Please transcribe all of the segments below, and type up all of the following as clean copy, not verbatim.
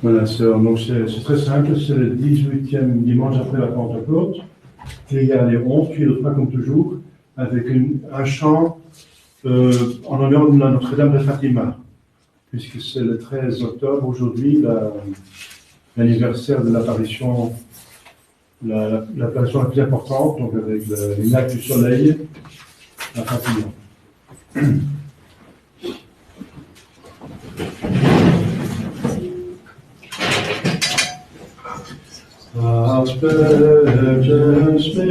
Voilà, donc c'est très simple, c'est le 18e dimanche après la Pentecôte. Il y a les 11, puis le 3 comme toujours, avec un chant en honneur de Notre-Dame de Fatima, puisque c'est le 13 octobre aujourd'hui, l'anniversaire de l'apparition, l'apparition la plus importante, donc avec l'image du soleil à Fatima. Asperges me,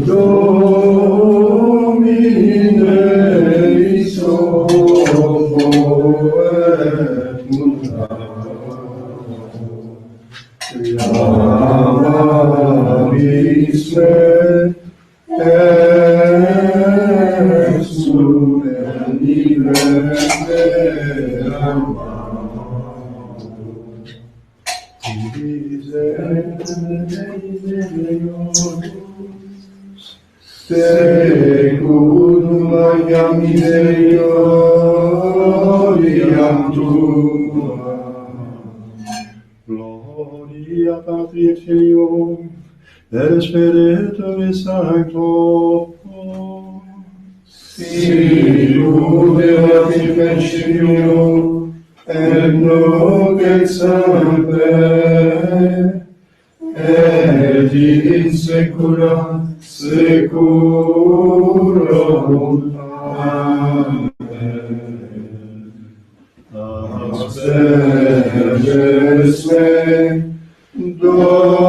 Domine, Isopo et Munda, Amavis me, Secundum magna misericordiam tua. Gloria Patri et Filio et Spiritui Sancto. Sicut erat in principio et nunc et semper et in saecula saeculorum. Amen. Asperges me, Domine,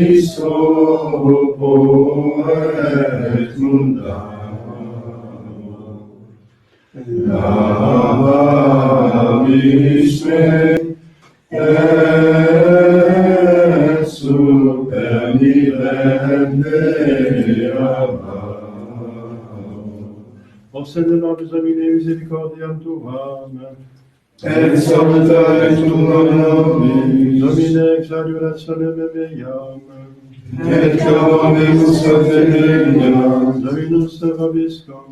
Isopo et Munda, Amavis me, et super nivende Obsedena bisogni misericordiam tuam, et salutare tuam nobis, Domine ex adulationem meiam, et cavamemus adveniam, Dominus vobiscum,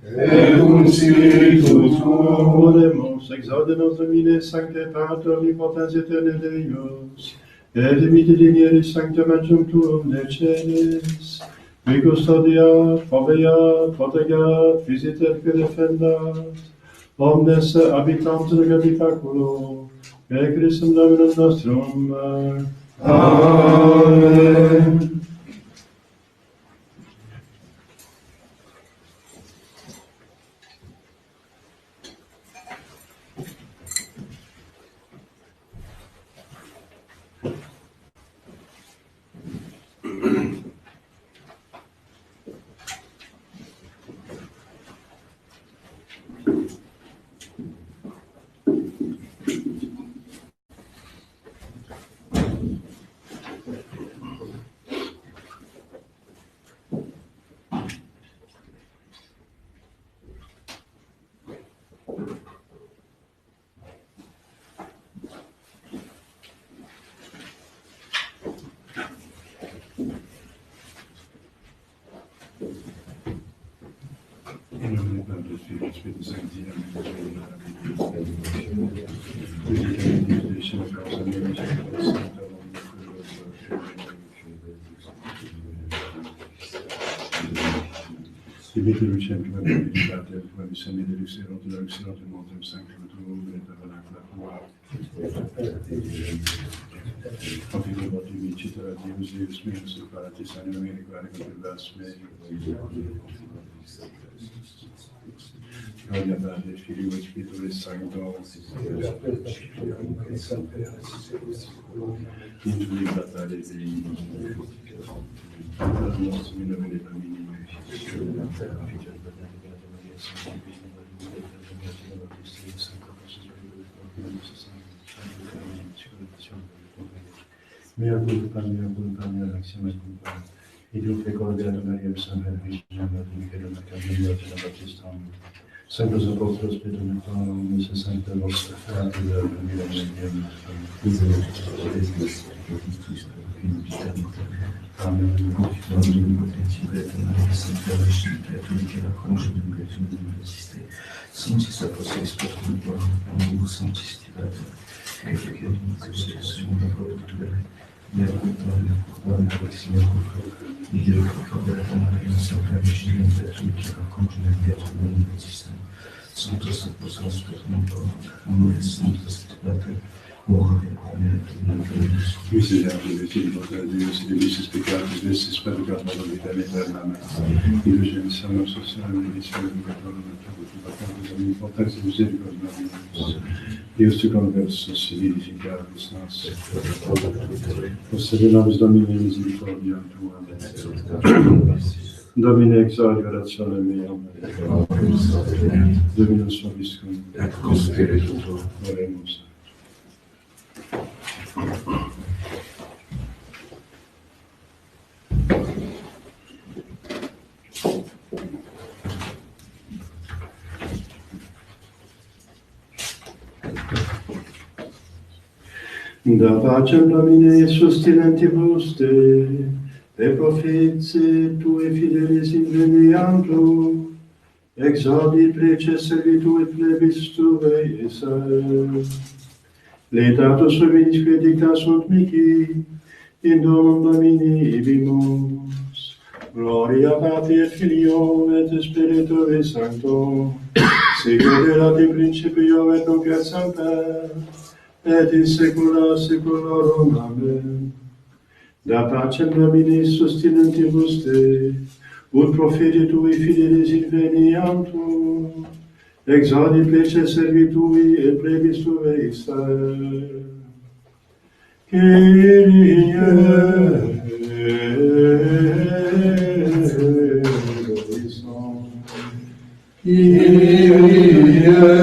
et cum spiritu tuo, oremus, exaudemus Domine Sancte Pater omnipotens aeterne Deus, et dimitte digneris sanctam adjunctum de celis, qui custodiat, proveat, protegat, visitet, que defendat, omnes habitantes de habitaculo, et Christum Dominum nostrum. Amen. Gloria Patri et Filio et Spiritui Sancto, in libertà dei dei nostri nome dei bambini, mea culpa, l'azione culpa. Et Dieu fait cordial de Marie, le Saint-Père, Virgin, notre Michel, notre Camille, notre Baptiste, Sempre sopporto lo Spirito del Padre, mise sempre il vostro fiato e della mia memoria. Amen. Misericórdia de Deus, e de seus pecados, desses pecados da vida eterna. E do gênero nosso Senhor, e do Senhor, e da importância do misericórdia da vida. Deus te converso, se vivificados nós. Possedere Domine misericordia tua. Domine exaudi orazione mea. Domine suaviscum. Et cum spiritu tuo. Oremus. Da pacem Domine sustenentibus de prophets tui fidelis inveniantur, exaudi prece servitu et plebis tuae esse. Laetatus Dominisque dicta sunt mihi, in domum Domini ibimus. Gloria Patri et Filio et Spiritui Sancto, sicut erat in principio et nunc et semper, et in saecula saeculorum. Amen. Da pacem Domini sustinentibus te, ut profeti tui fidelis inveniantur, exaudi plece servitui et plebis tuae iste. Kyrie eleison. Kyrie eleison.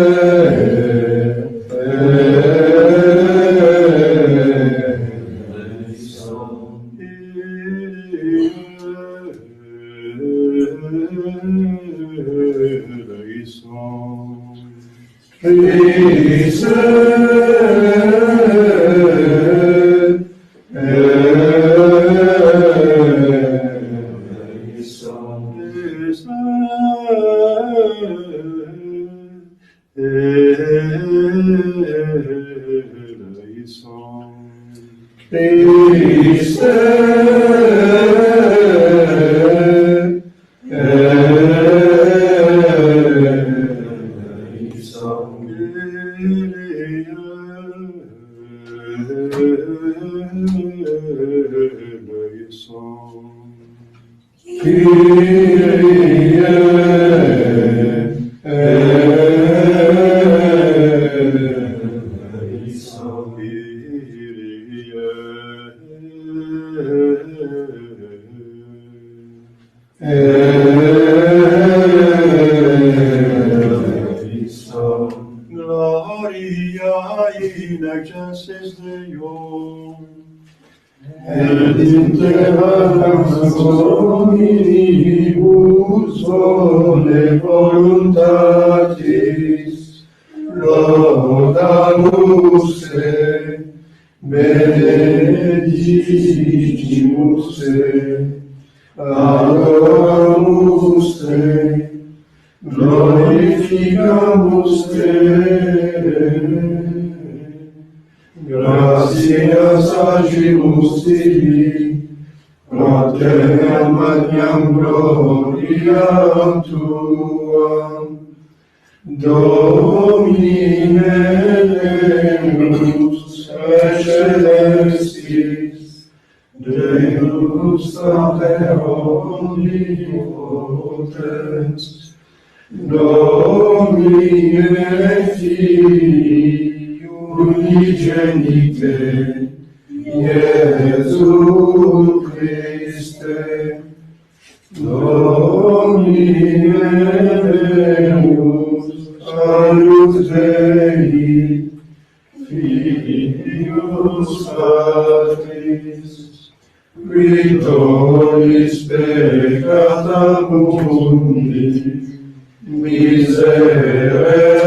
Miserere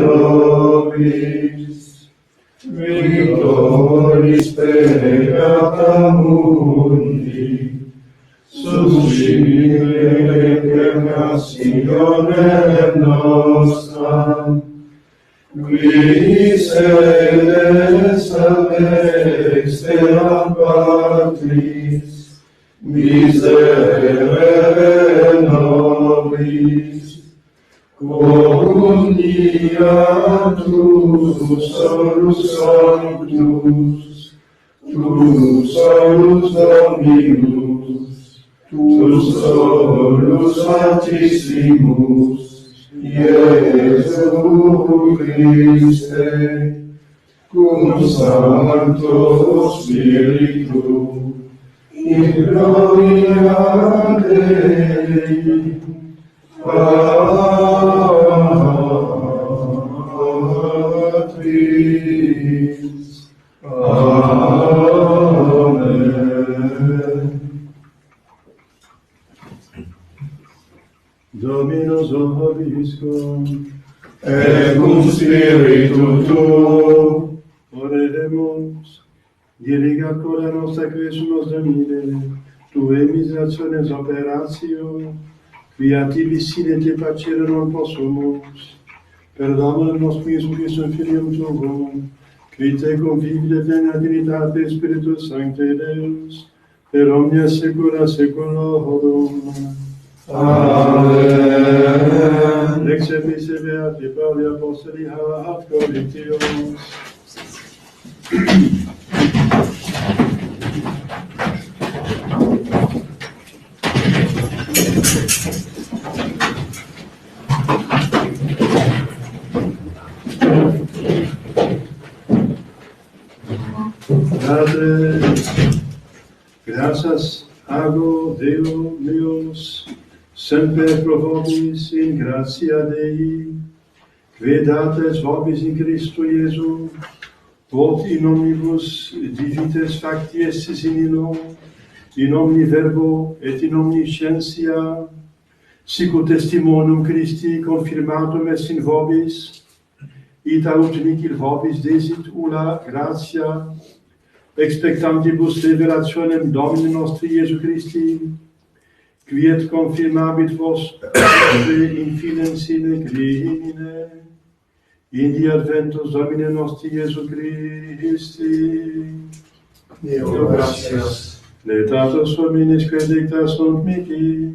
nobis, victoris peccata mundi, suscipere peccationem nostram, qui sedes ad exteram patris, miserere nobis, Comunia tu solus sanctus, tu solus Dominus, tu solus Santissimus, Iesu Christe, cum Sancto Spiritu, in gloria Dei, Patris. Amen. Dominus vobiscum, et cum spiritu tuo, oremus, dirigat cora nostra Christus Domine, tue miserationes operatio, quia tibi sine te facere non possumus, per l'amore nostro Gesù Christum Filium tuum, qui te convivi eterna Trinitate Spiritus Sancte Deus, per omnia saecula saeculorum. Amen. Exceptis et beati Pauli Apostoli ad Corinthios. Padre, gracias hago Deo meus, semper pro vobis in gratia Dei, que dates vobis in Christo Iesu, quod in omnibus divites facti estis in illo, in omni verbo et in omni scientia, sicut testimonium Christi confirmatum est in vobis, ita ut nihil vobis desit ulla gratia, expectantibus revelationem Domini nostri Iesu Christi, qui et confirmabit vos in finem sine crimine, in die adventus Domine nostri Iesu Christi. Deo gratias. Letatus hominis credicta sunt mihi,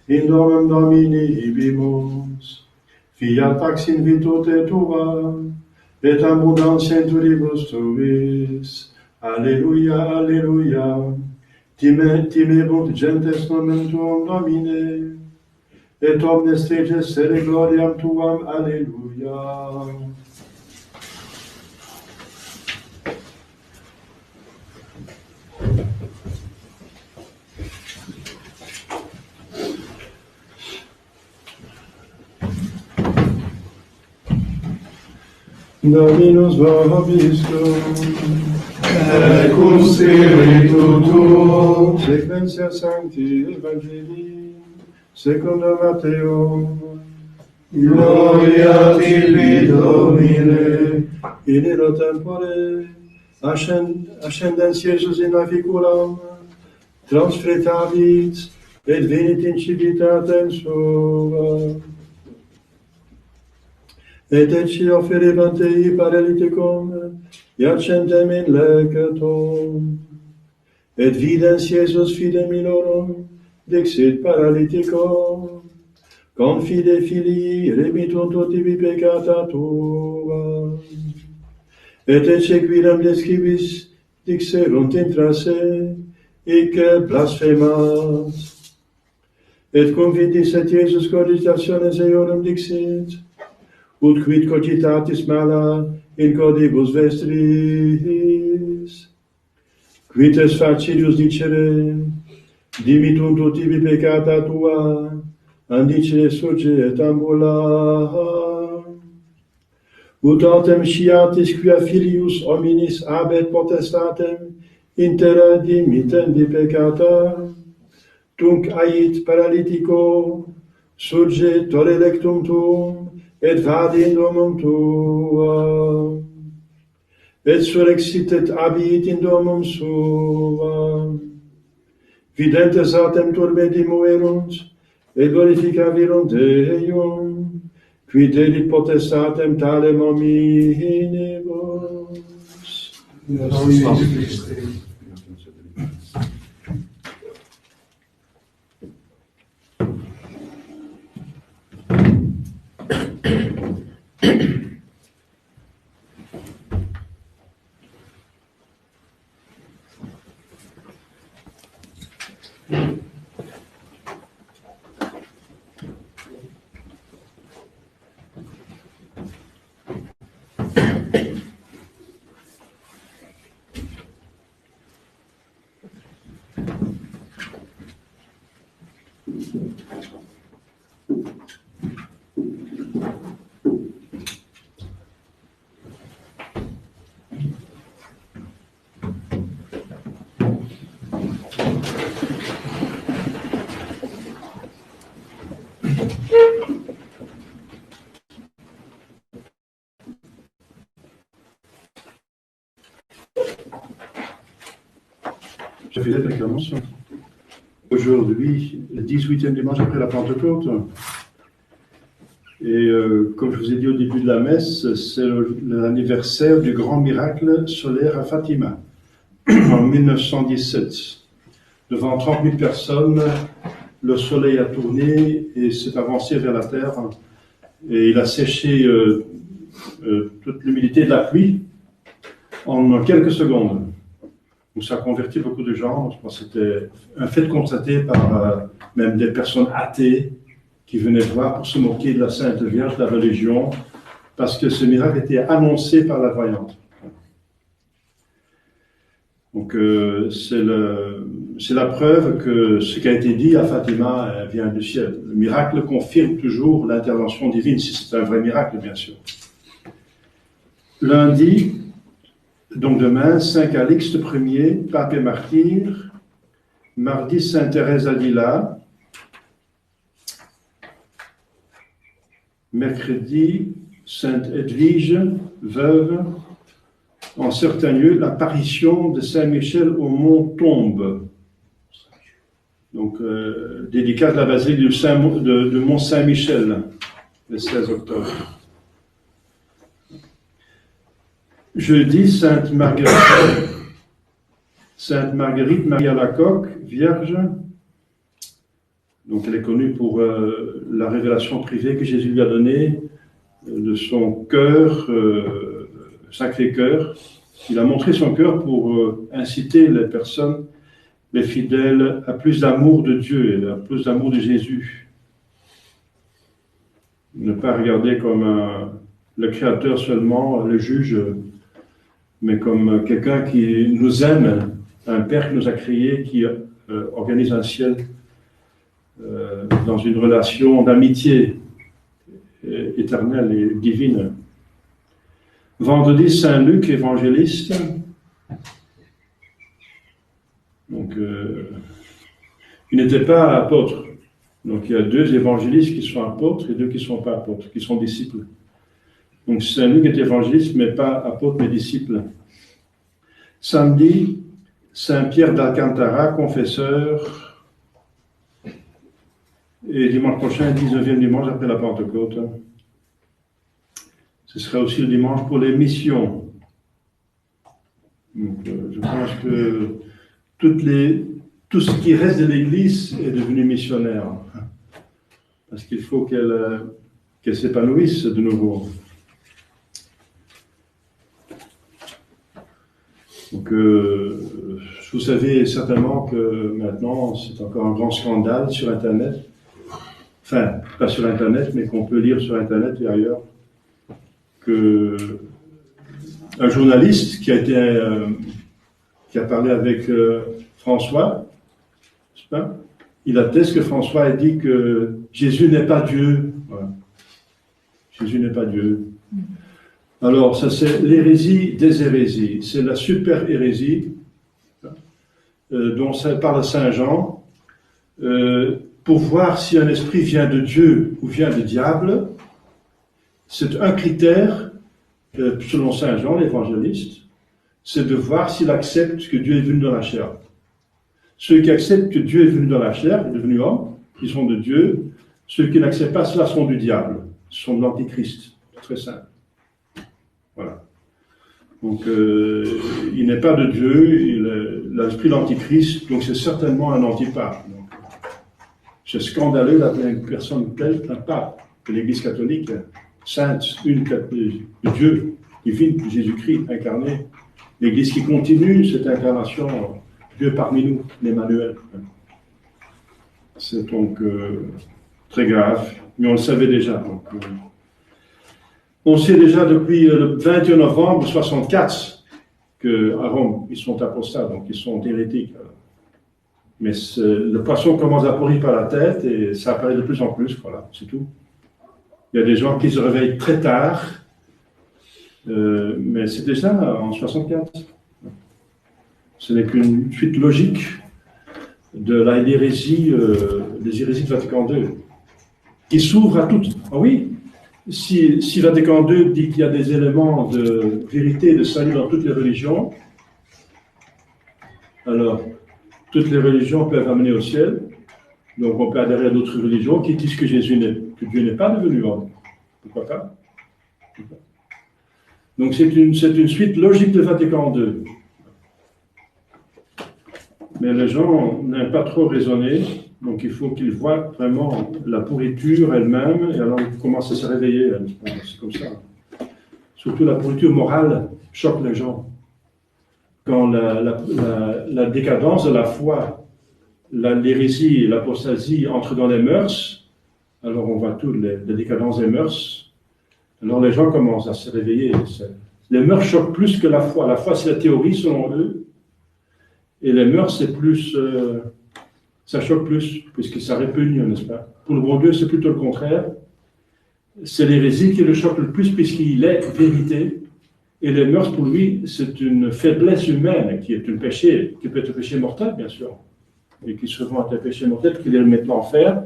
in domum Domini ibimus, fiat pax in virtute tua, et abundantia in turibus tuis. Alleluia, alleluia. Timebunt gentes nomen tuum Domine, et omnes reges sere gloriam tuam. Alleluia. Dominus vobiscum, et cum spiritu tuo, sequentia Sancti Evangelii, secundum Matteo. gloria tibi Domine. In illo tempore, ascendens Iesus in aficulam, transfretavit, et venit in civitatem sua. Et ecce offerebant ei paralyticum, iacentem in lecatum. Et videns Iesus fidem illorum, dixit paralyticum, confide filii remittunt tibi peccata tua. Et ecce quidam describis dixerunt intra se, icque blasphemas. Et convidis et Iesus cogitationes eorum dixit, ut quid cogitatis mala in codibus vestris, quid es facilius dicere, dimittunt tibi peccata tua, andicere surge et ambula. Ut autem sciatis quia filius hominis habet potestatem in terra dimittendi peccata, tunc ait paralytico, surgetur electum tuum, et vadit in domum tuam, et surrexit et habit in domum suam, videntes autem turbe dimuerunt, et glorificavirunt Deum, qui dedit potestatem talem hominibus. Je fais la déclaration. Aujourd'hui, le 18e dimanche après la Pentecôte. Et comme je vous ai dit au début de la messe, c'est l'anniversaire du grand miracle solaire à Fatima, en 1917. Devant 30 000 personnes, le soleil a tourné et s'est avancé vers la terre. Et il a séché toute l'humidité de la pluie en quelques secondes. Donc ça a converti beaucoup de gens. Je pense que c'était un fait constaté par même des personnes athées qui venaient voir pour se moquer de la Sainte Vierge, de la religion, parce que ce miracle était annoncé par la voyante. Donc c'est la preuve que ce qui a été dit à Fatima vient du ciel. Le miracle confirme toujours l'intervention divine, si c'est un vrai miracle, bien sûr. Lundi, donc demain, Saint Calixte Ier, pape et martyr. Mardi, Sainte Thérèse d'Avila. Mercredi, Sainte Edwige, veuve. En certains lieux, l'apparition de Saint Michel au mont Tombe. Donc, dédicace de la basilique de Mont Saint-Michel, le 16 octobre. Jeudi, Sainte Marguerite Marie Alacoque, vierge. Donc, elle est connue pour la révélation privée que Jésus lui a donnée de son cœur, Sacré-Cœur. Il a montré son cœur pour inciter les personnes, les fidèles, à plus d'amour de Dieu et à plus d'amour de Jésus. Ne pas regarder comme le Créateur seulement, le juge, mais comme quelqu'un qui nous aime, un Père qui nous a créés, qui organise un ciel dans une relation d'amitié éternelle et divine. Vendredi, Saint Luc, évangéliste. Donc, il n'était pas apôtre. Donc, il y a 2 évangélistes qui sont apôtres et 2 qui ne sont pas apôtres, qui sont disciples. Donc, Saint Luc est évangéliste, mais pas apôtre, mais disciple. Samedi, Saint Pierre d'Alcantara, confesseur. Et dimanche prochain, 19e dimanche après la Pentecôte. Ce sera aussi le dimanche pour les missions. Donc, je pense que tout ce qui reste de l'Église est devenu missionnaire. Parce qu'il faut qu'elle s'épanouisse de nouveau. Donc, vous savez certainement que maintenant, c'est encore un grand scandale sur Internet. Enfin, pas sur Internet, mais qu'on peut lire sur Internet et ailleurs. Que un journaliste qui a parlé avec François, il atteste que François a dit que Jésus n'est pas Dieu. Voilà. Jésus n'est pas Dieu. Alors, ça c'est l'hérésie des hérésies. C'est la super hérésie dont parle Saint Jean. pour voir si un esprit vient de Dieu ou vient du diable, c'est un critère, selon Saint Jean, l'évangéliste, c'est de voir s'il accepte que Dieu est venu dans la chair. Ceux qui acceptent que Dieu est venu dans la chair, est devenu homme, ils sont de Dieu. Ceux qui n'acceptent pas cela sont du diable, sont de l'antichrist. C'est très simple. Voilà. Donc, il n'est pas de Dieu, l'esprit de l'antichrist, donc c'est certainement un antipape. Donc, c'est scandaleux d'appeler une personne telle un pape, que l'Église catholique, sainte, une de Dieu, divine, de Jésus-Christ incarné. L'Église qui continue cette incarnation, Dieu parmi nous, l'Emmanuel. C'est donc très grave, mais on le savait déjà. Donc, on sait déjà depuis le 21 novembre 1964 qu'à Rome, ils sont apostats, donc ils sont hérétiques. Mais le poisson commence à pourrir par la tête et ça apparaît de plus en plus, voilà, c'est tout. Il y a des gens qui se réveillent très tard, mais c'est déjà en 1964. Ce n'est qu'une suite logique de l'hérésie, des hérésies de Vatican II, qui s'ouvre à toutes. Ah oui, si Vatican II dit qu'il y a des éléments de vérité et de salut dans toutes les religions, alors toutes les religions peuvent amener au ciel, donc on peut adhérer à d'autres religions qui disent que Dieu n'est pas devenu homme. Pourquoi pas? Donc c'est une suite logique de Vatican II. Mais les gens n'aiment pas trop raisonner, donc il faut qu'ils voient vraiment la pourriture elle-même, et alors ils commencent à se réveiller. C'est comme ça. Surtout la pourriture morale choque les gens. Quand la décadence de la foi, l'hérésie et l'apostasie entrent dans les mœurs, alors on voit tout, la décadence des mœurs, alors les gens commencent à se réveiller. Les mœurs choquent plus que la foi. La foi, c'est la théorie selon eux. Et les mœurs, c'est plus, ça choque plus, puisque ça répugne, n'est-ce pas? Pour le bon Dieu, c'est plutôt le contraire. C'est l'hérésie qui le choque le plus, puisqu'il est vérité. Et les mœurs, pour lui, c'est une faiblesse humaine, qui est un péché, qui peut être un péché mortel, bien sûr, et qui souvent est un péché mortel, qui les met en enfer.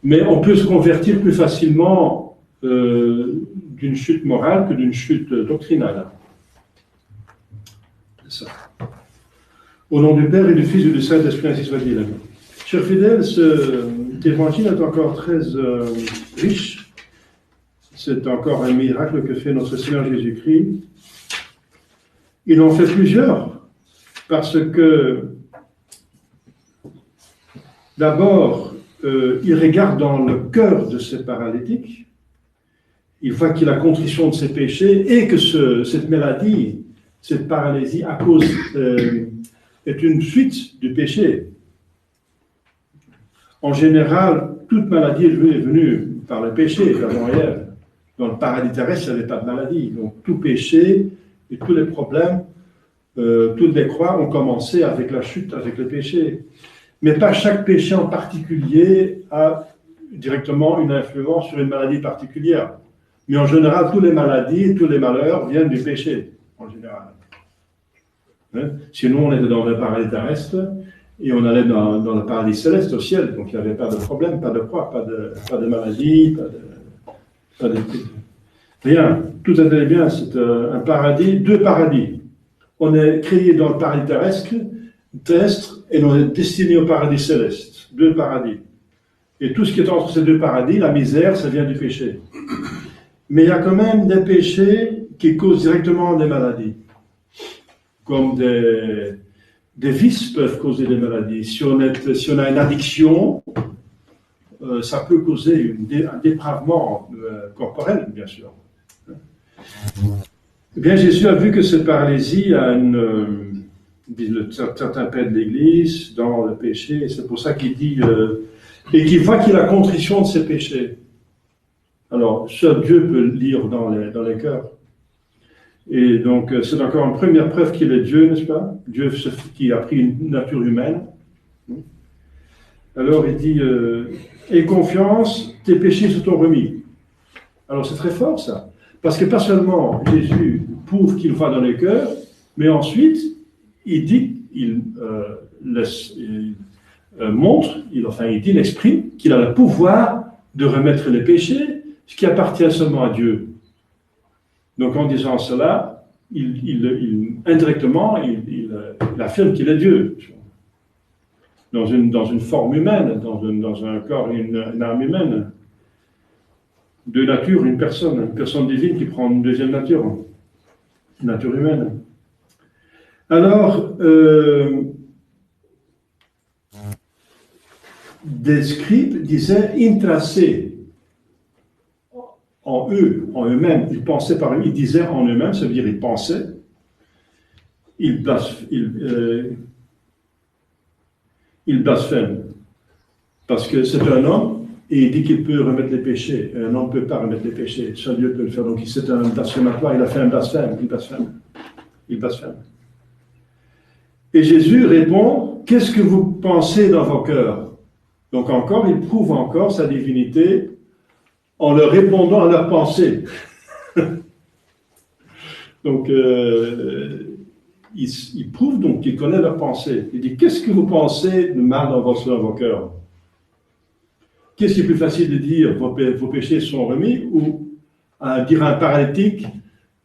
Mais on peut se convertir plus facilement d'une chute morale que d'une chute doctrinale. C'est ça. Au nom du Père et du Fils et du Saint-Esprit, ainsi soit-il. Chers fidèles, cet évangile est encore très riche. C'est encore un miracle que fait notre Seigneur Jésus-Christ. Il en fait plusieurs, parce que d'abord, il regarde dans le cœur de ces paralytiques, il voit qu'il a contrition de ses péchés et que cette maladie, cette paralysie, à cause est une suite du péché. En général, toute maladie est venue par le péché, d'Adam et Ève. Dans le paradis terrestre, il n'y avait pas de maladie. Donc tout péché et tous les problèmes, toutes les croix ont commencé avec la chute, avec le péché. Mais pas chaque péché en particulier a directement une influence sur une maladie particulière. Mais en général, toutes les maladies, tous les malheurs viennent du péché, en général. Hein? Sinon, on était dans le paradis terrestre et on allait dans le paradis céleste, au ciel. Donc, il n'y avait pas de problème, pas de croix, pas de maladie, pas de rien. Tout allait bien. C'est un paradis, deux paradis. On est créé dans le paradis terrestre et on est destiné au paradis céleste. Deux paradis. Et tout ce qui est entre ces deux paradis, la misère, ça vient du péché. Mais il y a quand même des péchés qui causent directement des maladies. Comme des vices peuvent causer des maladies. Si on a une addiction, ça peut causer un dépravement corporel, bien sûr. Eh bien, Jésus a vu que cette paralysie a certains pères de l'Église dans le péché, et c'est pour ça qu'il dit, et qu'il voit qu'il a contrition de ses péchés. Alors, seul Dieu peut le lire dans les cœurs. Et donc, c'est encore une première preuve qu'il est Dieu, n'est-ce pas? Dieu qui a pris une nature humaine. Alors, il dit, aie confiance, tes péchés se t'ont remis. Alors, c'est très fort, ça. Parce que pas seulement Jésus prouve qu'il voit dans les cœurs, mais ensuite, il dit, montre, il exprime qu'il a le pouvoir de remettre les péchés, ce qui appartient seulement à Dieu. Donc en disant cela, indirectement, il affirme qu'il est Dieu. Dans une forme humaine, dans un corps, une âme humaine. Deux natures, une personne divine qui prend une deuxième nature, une nature humaine. Alors, des scribes disaient intracés en eux-mêmes, ils pensaient par eux, ils disaient en eux-mêmes, ça veut dire ils pensaient, ils blasphèment. Parce que c'est un homme, et il dit qu'il peut remettre les péchés. Un homme ne peut pas remettre les péchés, seul Dieu peut le faire. Donc c'est un blasphématoire, il a fait un blasphème, il blasphème. Et Jésus répond, qu'est-ce que vous pensez dans vos cœurs? Donc encore, il prouve encore sa divinité en leur répondant à leurs pensées. Donc, il prouve donc qu'il connaît leurs pensées. Il dit, qu'est-ce que vous pensez de mal dans vos cœurs? Qu'est-ce qui est plus facile de dire, vos péchés sont remis, ou dire à un paralytique,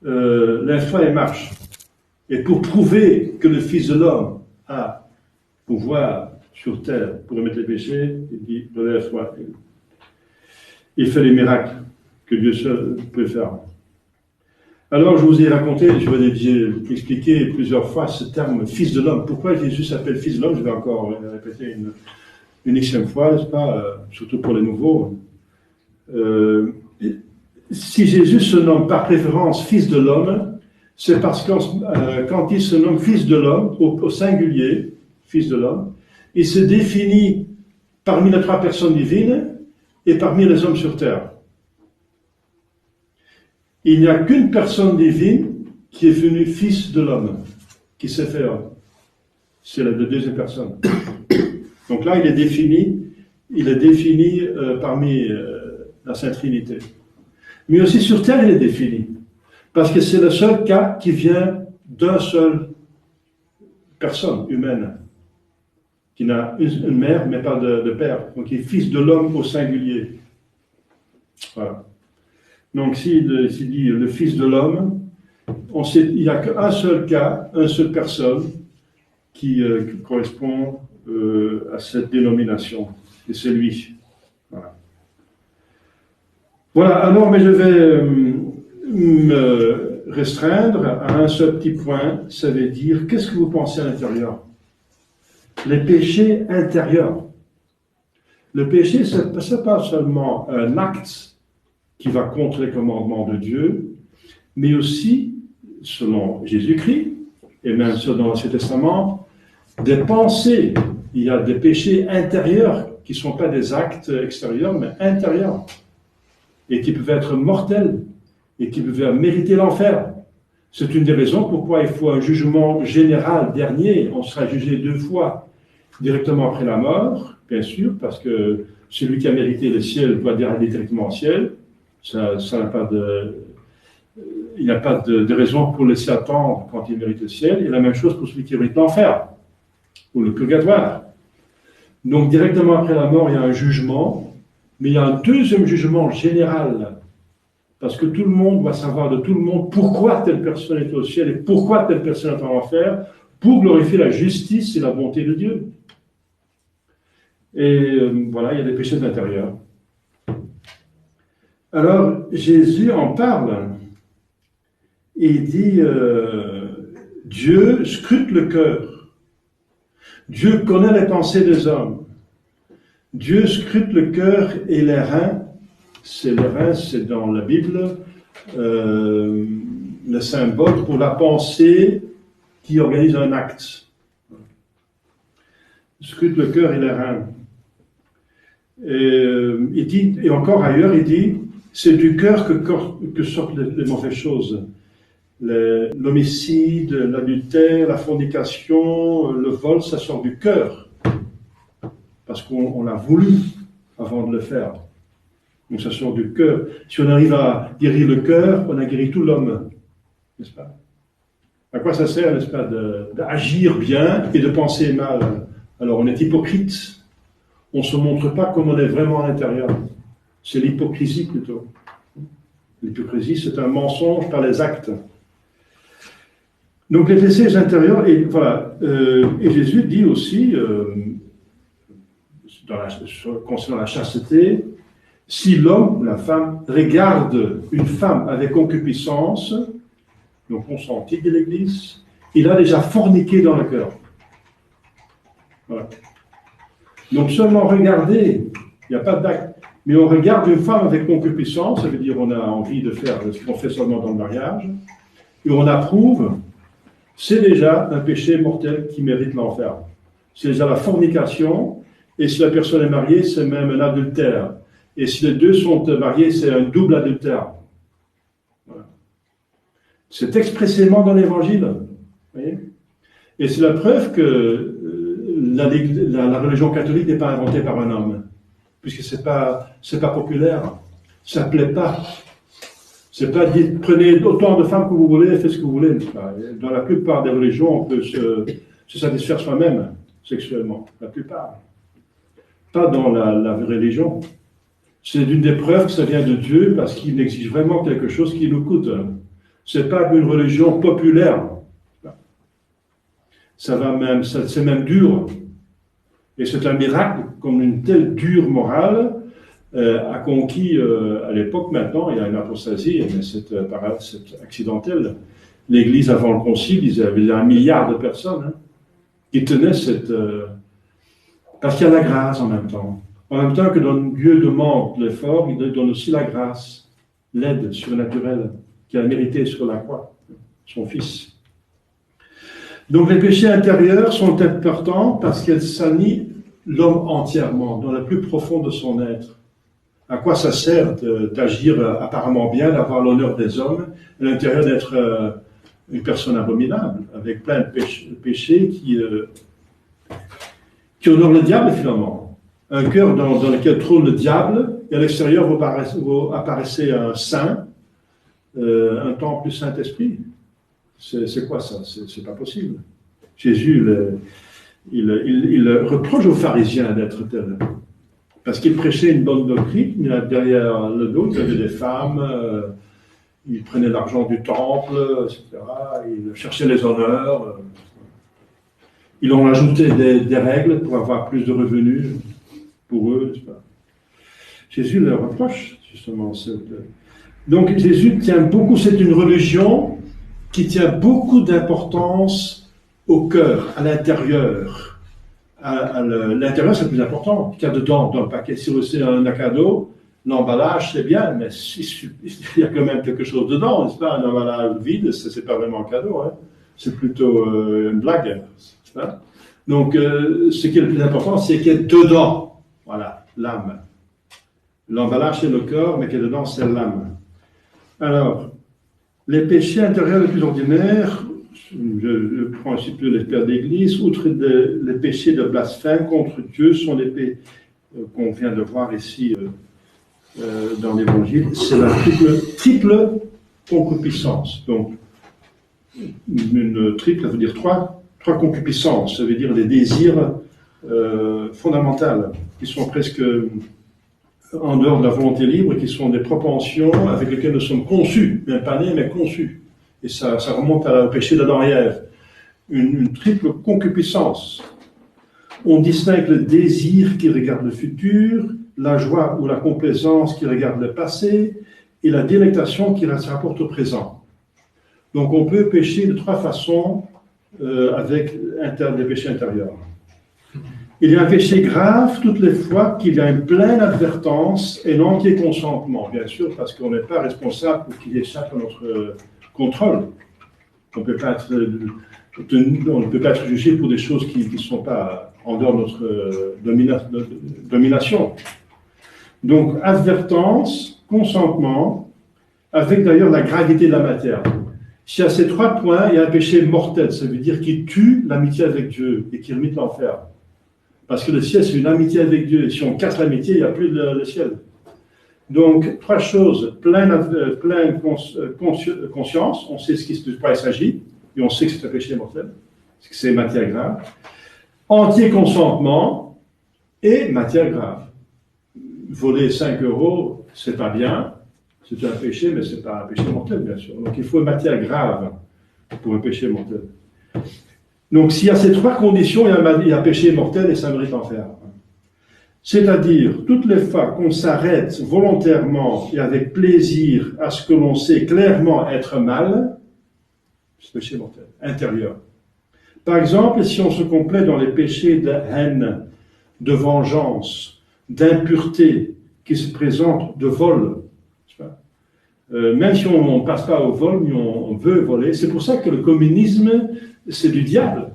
lève-toi et marche? Et pour prouver que le Fils de l'homme a pouvoir sur terre pour remettre les péchés, il dit, relève-toi. Il fait les miracles que Dieu seul peut faire. Alors, je vous ai raconté, je vous ai expliqué plusieurs fois ce terme Fils de l'homme. Pourquoi Jésus s'appelle Fils de l'homme? Je vais encore répéter une xème fois, n'est-ce pas? Surtout pour les nouveaux. Si Jésus se nomme par préférence Fils de l'homme, c'est parce que quand il se nomme Fils de l'homme, au singulier, Fils de l'homme, il se définit parmi les trois personnes divines et parmi les hommes sur terre. Il n'y a qu'une personne divine qui est venue fils de l'homme, qui s'est fait homme. C'est la deuxième personne. Donc là, il est défini parmi la Sainte Trinité. Mais aussi sur terre, il est défini. Parce que c'est le seul cas qui vient d'une seule personne humaine, qui n'a une mère, mais pas de père. Donc il est fils de l'homme au singulier. Voilà. Donc s'il dit le Fils de l'homme, il n'y a qu'un seul cas, une seule personne qui correspond à cette dénomination. Et c'est lui. Voilà. Voilà, alors, mais je vais me restreindre à un seul petit point. Ça veut dire, qu'est-ce que vous pensez à l'intérieur? Les péchés intérieurs. Le péché, ce n'est pas seulement un acte qui va contre les commandements de Dieu, mais aussi, selon Jésus-Christ, et même selon l'Ancien Testament, des pensées. Il y a des péchés intérieurs qui ne sont pas des actes extérieurs, mais intérieurs, et qui peuvent être mortels, et qui peuvent mériter l'enfer. C'est une des raisons pourquoi il faut un jugement général dernier. On sera jugé 2 fois, directement après la mort, bien sûr, parce que celui qui a mérité le ciel doit aller directement au ciel. Ça n'a pas il n'y a pas de raison pour laisser attendre quand il mérite le ciel. Et la même chose pour celui qui mérite l'enfer, ou le purgatoire. Donc, directement après la mort, il y a un jugement, mais il y a un deuxième jugement général, parce que tout le monde doit savoir de tout le monde pourquoi telle personne est au ciel et pourquoi telle personne est en enfer, pour glorifier la justice et la bonté de Dieu. Et voilà, il y a des péchés de l'intérieur. Alors, Jésus en parle, et il dit, Dieu scrute le cœur. Dieu connaît les pensées des hommes. Dieu scrute le cœur et les reins. Les reins, c'est dans la Bible, le symbole pour la pensée qui organise un acte. Scrute le cœur et les reins. Il dit, et encore ailleurs, il dit, c'est du cœur que sortent les mauvaises choses. L'homicide, l'adultère, la fornication, le vol, ça sort du cœur. Parce qu'on l'a voulu avant de le faire. Donc ça sort du cœur. Si on arrive à guérir le cœur, on a guéri tout l'homme. N'est-ce pas? À quoi ça sert, n'est-ce pas, d'agir bien et de penser mal? Alors on est hypocrite. on ne se montre pas comme on est vraiment à l'intérieur. C'est l'hypocrisie plutôt. L'hypocrisie, c'est un mensonge par les actes. Donc les péchés intérieurs, et voilà, et Jésus dit aussi, concernant la chasteté, si l'homme ou la femme regarde une femme avec concupiscence, donc consenti de l'Église, il a déjà forniqué dans le cœur. Voilà. Donc seulement regarder, il n'y a pas d'acte, mais on regarde une femme avec concupiscence, ça veut dire on a envie de faire ce qu'on fait seulement dans le mariage, et on approuve, c'est déjà un péché mortel qui mérite l'enfer. C'est déjà la fornication, et si la personne est mariée, c'est même un adultère. Et si les deux sont mariés, c'est un double adultère. Voilà. C'est expressément dans l'Évangile. Et c'est la preuve que la religion catholique n'est pas inventée par un homme, puisque c'est pas populaire, ça ne plaît pas. C'est pas dire prenez autant de femmes que vous voulez, faites ce que vous voulez. Dans la plupart des religions, on peut se satisfaire soi-même sexuellement, la plupart. Pas dans la religion. C'est une des preuves que ça vient de Dieu parce qu'il exige vraiment quelque chose qui nous coûte. C'est pas une religion populaire. C'est même dur. Et c'est un miracle, comme une telle dure morale a conquis, à l'époque maintenant, il y a une apostasie, mais c'est accidentel. L'Église avant le Concile, il y avait 1 milliard de personnes qui tenaient cette... parce qu'il y a la grâce en même temps. En même temps que Dieu demande l'effort, il donne aussi la grâce, l'aide surnaturelle qu'il a mérité sur la croix, son Fils. Donc les péchés intérieurs sont importants parce qu'elles sannient l'homme entièrement, dans le plus profond de son être. À quoi ça sert d'agir apparemment bien, d'avoir l'honneur des hommes, à l'intérieur d'être une personne abominable, avec plein de péchés qui honorent le diable finalement. Un cœur dans lequel trône le diable, et à l'extérieur vous apparaissez un saint, un temple du Saint-Esprit. C'est quoi ça? C'est pas possible. Jésus, il reproche aux pharisiens d'être tels. Parce qu'ils prêchaient une bonne doctrine, mais derrière le dos, il y avait des femmes, ils prenaient l'argent du temple, etc. Ils cherchaient les honneurs. Ils ont ajouté des règles pour avoir plus de revenus pour eux, n'est-ce pas? Jésus leur reproche, justement. Donc Jésus tient beaucoup, c'est une religion qui tient beaucoup d'importance au cœur, à l'intérieur. L'intérieur, c'est le plus important. Il y a dedans, dans le paquet. Si c'est un cadeau, l'emballage, c'est bien, mais il y a quand même quelque chose dedans, n'est-ce pas? Un emballage vide, c'est pas vraiment un cadeau, hein. C'est plutôt une blague, n'est-ce pas? Donc, ce qui est le plus important, c'est qu'il y a dedans, voilà, l'âme. L'emballage, c'est le corps, mais qu'il y a dedans, c'est l'âme. Alors, les péchés intérieurs les plus ordinaires, je prends un peu les pères d'église, outre les péchés de blasphème contre Dieu, sont les péchés qu'on vient de voir ici dans l'Évangile, c'est la triple concupiscence. Donc, une triple, ça veut dire trois concupiscences, ça veut dire des désirs fondamentaux, qui sont presque en dehors de la volonté libre, qui sont des propensions avec lesquelles nous sommes conçus, même pas nés, mais conçus. Et ça remonte au péché d'Adam et Ève. Une triple concupiscence. On distingue le désir qui regarde le futur, la joie ou la complaisance qui regarde le passé, et la délectation qui se rapporte au présent. Donc on peut pécher de 3 façons avec des péchés intérieurs. Il y a un péché grave toutes les fois qu'il y a une pleine advertence et l'entier consentement, bien sûr, parce qu'on n'est pas responsable pour qu'il échappe à notre contrôle. On ne peut pas être jugé pour des choses qui ne sont pas en dehors de notre domination. Donc, advertence, consentement, avec d'ailleurs la gravité de la matière. S'il y a ces 3 points, il y a un péché mortel, ça veut dire qu'il tue l'amitié avec Dieu et qu'il limite l'enfer. Parce que le ciel, c'est une amitié avec Dieu. Et si on casse l'amitié, il n'y a plus le ciel. Donc, 3 choses. Pleine conscience, on sait de quoi il s'agit, et on sait que c'est un péché mortel, que c'est matière grave. Entier consentement, et matière grave. Voler 5 euros, c'est pas bien, c'est un péché, mais c'est pas un péché mortel, bien sûr. Donc il faut une matière grave pour un péché mortel. Donc s'il y a ces trois conditions, il y a péché mortel et ça mérite enfer. C'est-à-dire, toutes les fois qu'on s'arrête volontairement et avec plaisir à ce que l'on sait clairement être mal, c'est péché mortel, intérieur. Par exemple, si on se complaît dans les péchés de haine, de vengeance, d'impureté qui se présentent, de vol, même si on ne passe pas au vol, mais on veut voler, c'est pour ça que le communisme, c'est du diable.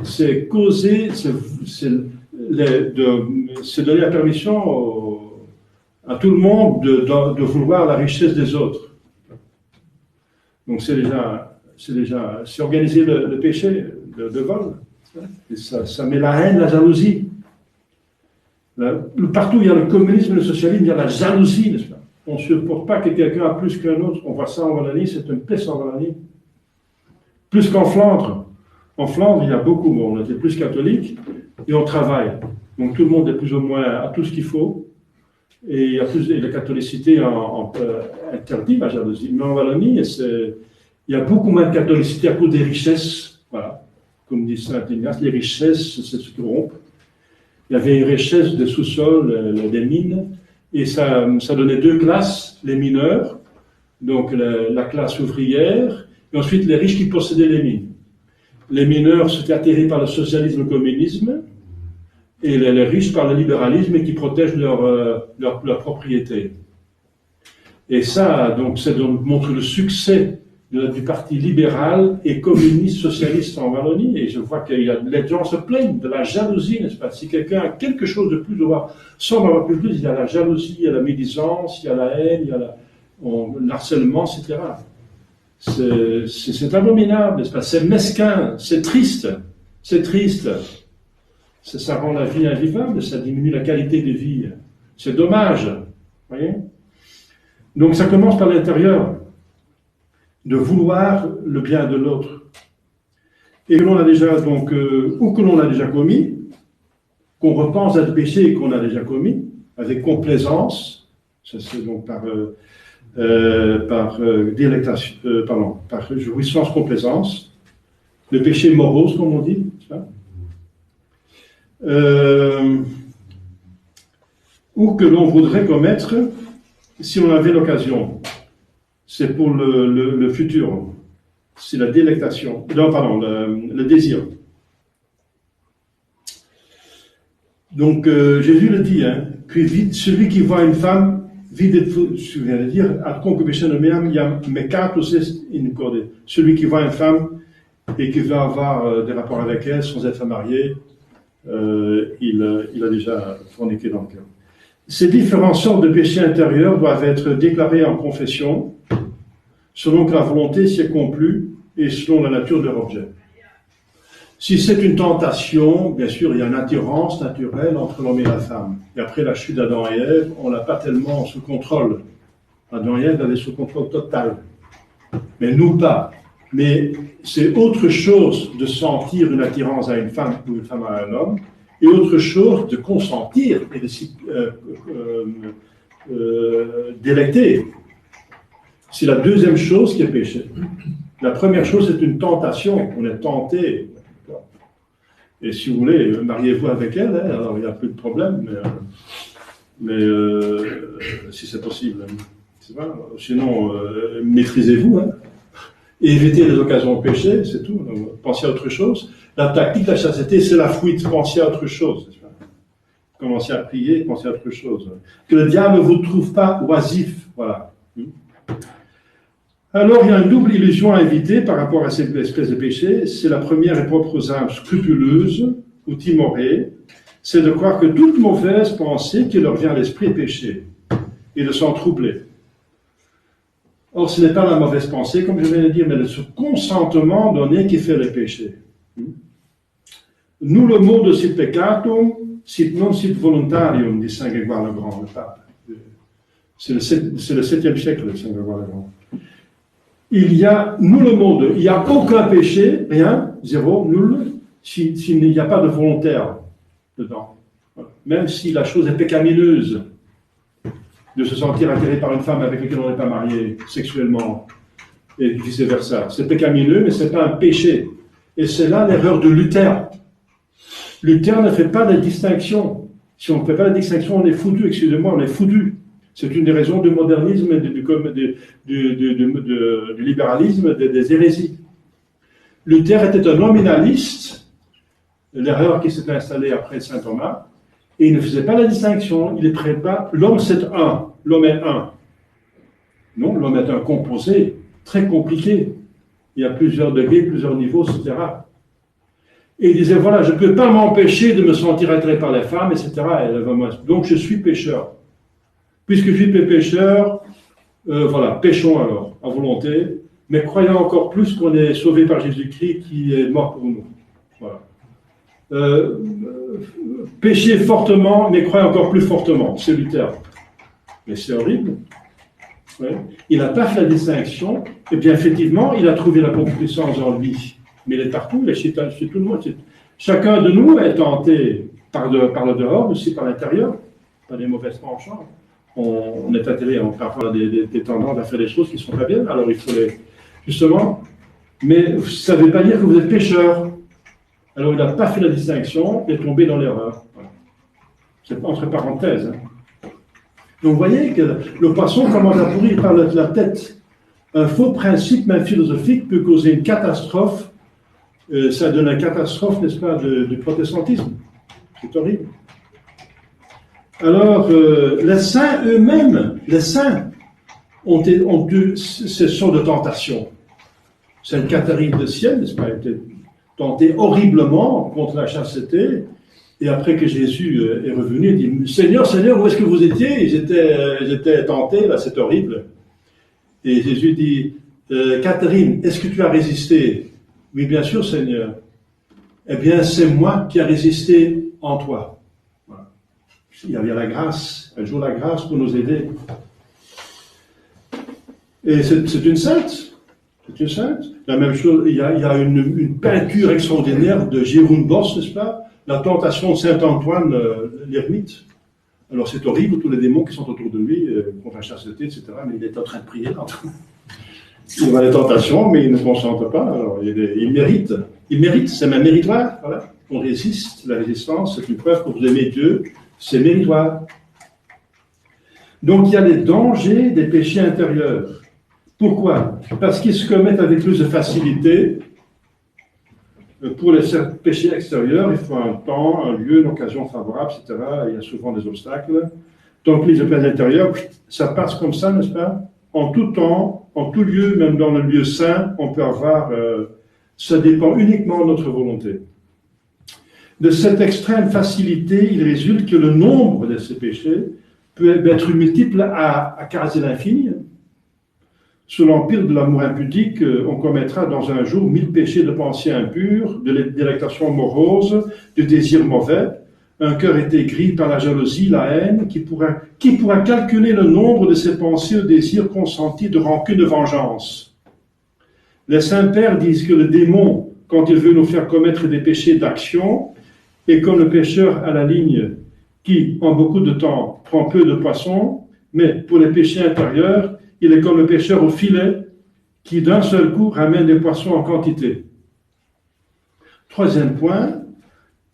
C'est causer, c'est donner la permission à tout le monde de vouloir la richesse des autres. Donc c'est organiser le péché de vol. Et ça met la haine, la jalousie. Partout où il y a le communisme et le socialisme, il y a la jalousie, n'est-ce pas? On ne supporte pas que quelqu'un a plus qu'un autre. On voit ça en Wallonie, c'est une peste en Wallonie. Plus qu'en Flandre. En Flandre, il y a beaucoup, on était plus catholiques et on travaille. Donc tout le monde est plus ou moins à tout ce qu'il faut. Et il y a plus la catholicité interdit la jalousie. Mais en Wallonie, il y a beaucoup moins de catholicité à cause des richesses. Voilà. Comme dit Saint Ignace, les richesses, c'est ce qui rompt. Il y avait une richesse des sous-sols, des mines, et ça donnait deux classes, les mineurs, donc la classe ouvrière, et ensuite les riches qui possédaient les mines. Les mineurs s'étaient atterrés par le socialisme et le communisme, et les riches par le libéralisme et qui protègent leur propriété. Et ça, donc, montre le succès du parti libéral et communiste socialiste en Wallonie, et je vois que les gens se plaignent de la jalousie, n'est-ce pas? Si quelqu'un a quelque chose de plus, sans avoir plus, il y a la jalousie, il y a la médisance, il y a la haine, il y a l'harcèlement, etc. C'est abominable, n'est-ce pas? C'est mesquin, c'est triste, c'est triste. Ça rend la vie invivable, ça diminue la qualité de vie. C'est dommage, voyez? Donc ça commence par l'intérieur, de vouloir le bien de l'autre. Et que l'on a déjà, donc, ou que l'on a déjà commis, qu'on repense à des péchés qu'on a déjà commis, avec complaisance, ça c'est donc par délectation, par jouissance, complaisance, le péché morose, comme on dit, ou que l'on voudrait commettre si on avait l'occasion. C'est pour le futur. C'est la délectation. Non, pardon, le désir. Donc, Jésus le dit, hein, celui qui voit une femme, je viens de dire, celui qui voit une femme et qui veut avoir des rapports avec elle sans être marié, il a déjà forniqué dans le cœur. Ces différentes sortes de péchés intérieurs doivent être déclarés en confession, selon que la volonté s'y accomplit et selon la nature de leur objet. Si c'est une tentation, bien sûr, il y a une attirance naturelle entre l'homme et la femme. Et après la chute d'Adam et Ève, on l'a pas tellement sous contrôle. Adam et Ève avaient sous contrôle total. Mais nous pas. Mais c'est autre chose de sentir une attirance à une femme ou une femme à un homme, et autre chose de consentir et de s'y délecter. C'est la deuxième chose qui est péché. La première chose, c'est une tentation. On est tenté. Et si vous voulez, mariez-vous avec elle, hein, alors il n'y a plus de problème, mais si c'est possible. C'est pas, sinon, maîtrisez-vous. Hein. Et évitez les occasions de péché, c'est tout. Donc, pensez à autre chose. La tactique de la chasteté, c'est la fuite. Pensez à autre chose. Commencez à prier, pensez à autre chose. Que le diable ne vous trouve pas oisif. Voilà. Alors, il y a une double illusion à éviter par rapport à cette espèce de péché. C'est la première et propre aux âmes scrupuleuses ou timorées. C'est de croire que toute mauvaise pensée qui leur vient à l'esprit est péché et de s'en troubler. Or, ce n'est pas la mauvaise pensée, comme je viens de dire, mais ce consentement donné qui fait le péché. Nous, le mot de sit peccatum, sit non sit voluntarium, dit Saint Grégoire le Grand, le pape. C'est le 7e siècle, Saint Grégoire le Grand. Il y a, nous le mot de, il n'y a aucun péché, rien, zéro, nul, s'il n'y a pas de volontaire dedans. Voilà. même si la chose est pécamineuse, de se sentir attiré par une femme avec laquelle on n'est pas marié sexuellement, et vice-versa. C'est pécamineux, mais ce n'est pas un péché. Et c'est là l'erreur de Luther. Luther ne fait pas de distinction. Si on ne fait pas la distinction, on est foutu, excusez-moi, on est foutu. C'est une des raisons du modernisme et du libéralisme, des hérésies. Luther était un nominaliste, l'erreur qui s'est installée après saint Thomas, et il ne faisait pas la distinction, il ne traitait pas, l'homme c'est un, l'homme est un. Non, l'homme est un composé, très compliqué. Il y a plusieurs degrés, plusieurs niveaux, etc. Et il disait, voilà, je ne peux pas m'empêcher de me sentir attiré par les femmes, etc. Donc je suis pécheur. Puisque je suis pécheur, voilà, péchons alors, à volonté, mais croyons encore plus qu'on est sauvé par Jésus-Christ qui est mort pour nous. Voilà. Péchez fortement, mais croyez encore plus fortement. C'est Luther. Mais c'est horrible. Ouais. Il n'a pas fait la distinction, et bien effectivement, il a trouvé la concupiscence en lui. Mais il est partout, il est chez tout le monde. Chacun de nous est tenté par le dehors, aussi par l'intérieur, par des mauvaises penchants. On est attiré parfois des tendances à faire des choses qui ne sont pas bien, alors il faut les... Justement, mais ça ne veut pas dire que vous êtes pécheur. Alors il n'a pas fait la distinction, il est tombé dans l'erreur. Voilà. C'est entre parenthèses. Hein. Donc vous voyez que le poisson commence à pourrir par la tête. Un faux principe, même philosophique, peut causer une catastrophe. Ça donne une catastrophe, n'est-ce pas, du protestantisme. C'est horrible. Alors, les saints eux-mêmes, ont eu ce sont de tentation. Sainte Catherine de Sienne, n'est-ce pas, a été tentée horriblement contre la chasteté. Et après que Jésus est revenu, il dit, Seigneur, Seigneur, où est-ce que vous étiez? J'étais tenté, là, c'est horrible. Et Jésus dit, Catherine, est-ce que tu as résisté? Oui, bien sûr, Seigneur. Eh bien, c'est moi qui ai résisté en toi. Voilà. Il y avait la grâce, elle joue la grâce pour nous aider. Et c'est une sainte. C'est une sainte. La même chose, il y a une peinture extraordinaire de Jérôme Bosse, n'est-ce pas? La tentation de Saint-Antoine, l'ermite. Alors c'est horrible, tous les démons qui sont autour de lui, contre la chasteté, etc. Mais il est en train de prier. Il voit les tentations, mais il ne consente pas. Alors il mérite, c'est même méritoire. Voilà. On résiste, la résistance, c'est une preuve que vous aimez Dieu, c'est méritoire. Donc il y a les dangers des péchés intérieurs. Pourquoi? Parce qu'ils se commettent avec plus de facilité. Pour les péchés extérieurs, il faut un temps, un lieu, une occasion favorable, etc. Il y a souvent des obstacles. Donc les péchés intérieurs, ça passe comme ça, n'est-ce pas? En tout temps, en tout lieu, même dans le lieu saint, on peut avoir... ça dépend uniquement de notre volonté. De cette extrême facilité, il résulte que le nombre de ces péchés peut être multiple à quasi l'infini. Sous l'empire de l'amour impudique, on commettra dans un jour 1000 péchés de pensée impure, de délectation morose, de désirs mauvais. Un cœur est aigri par la jalousie, la haine. Qui pourra calculer le nombre de ces pensées ou désirs consentis de rancune, de vengeance? Les saints pères disent que le démon, quand il veut nous faire commettre des péchés d'action, est comme le pêcheur à la ligne qui, en beaucoup de temps, prend peu de poissons, mais pour les péchés intérieurs, il est comme le pêcheur au filet qui, d'un seul coup, ramène des poissons en quantité. Troisième point,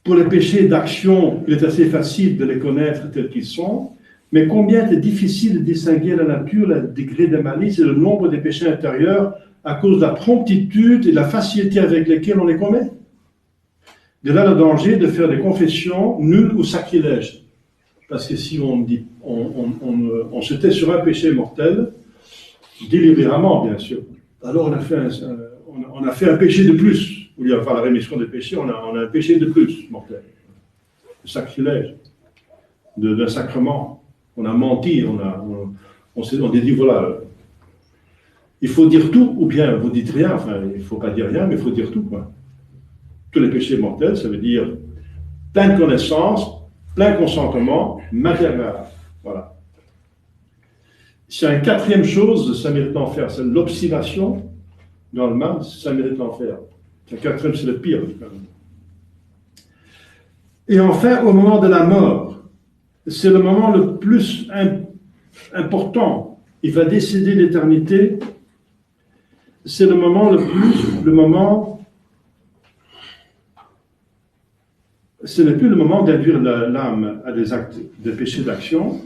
pour les péchés d'action, il est assez facile de les connaître tels qu'ils sont, mais combien est difficile de distinguer la nature, le degré de malice et le nombre des péchés intérieurs à cause de la promptitude et de la facilité avec lesquelles on les commet. De là le danger de faire des confessions nulles ou sacrilèges. Parce que si on se tait sur un péché mortel, délibérément bien sûr, alors on a fait un péché de plus. Au lieu d'avoir la rémission des péchés, on a un péché de plus mortel. Le sacrilège d'un sacrement. On a menti, on s'est dit voilà, il faut dire tout, ou bien vous dites rien, enfin il ne faut pas dire rien, mais il faut dire tout, quoi. Tous les péchés mortels, ça veut dire plein de connaissances, plein de consentement, matière grave. Voilà. C'est une quatrième chose, ça mérite l'enfer, c'est l'obstination dans le mal, ça mérite l'enfer. La quatrième, c'est le pire. Et enfin, au moment de la mort, c'est le moment le plus important. Il va décider l'éternité. C'est le moment ce n'est plus le moment d'induire l'âme à des actes de péché d'action,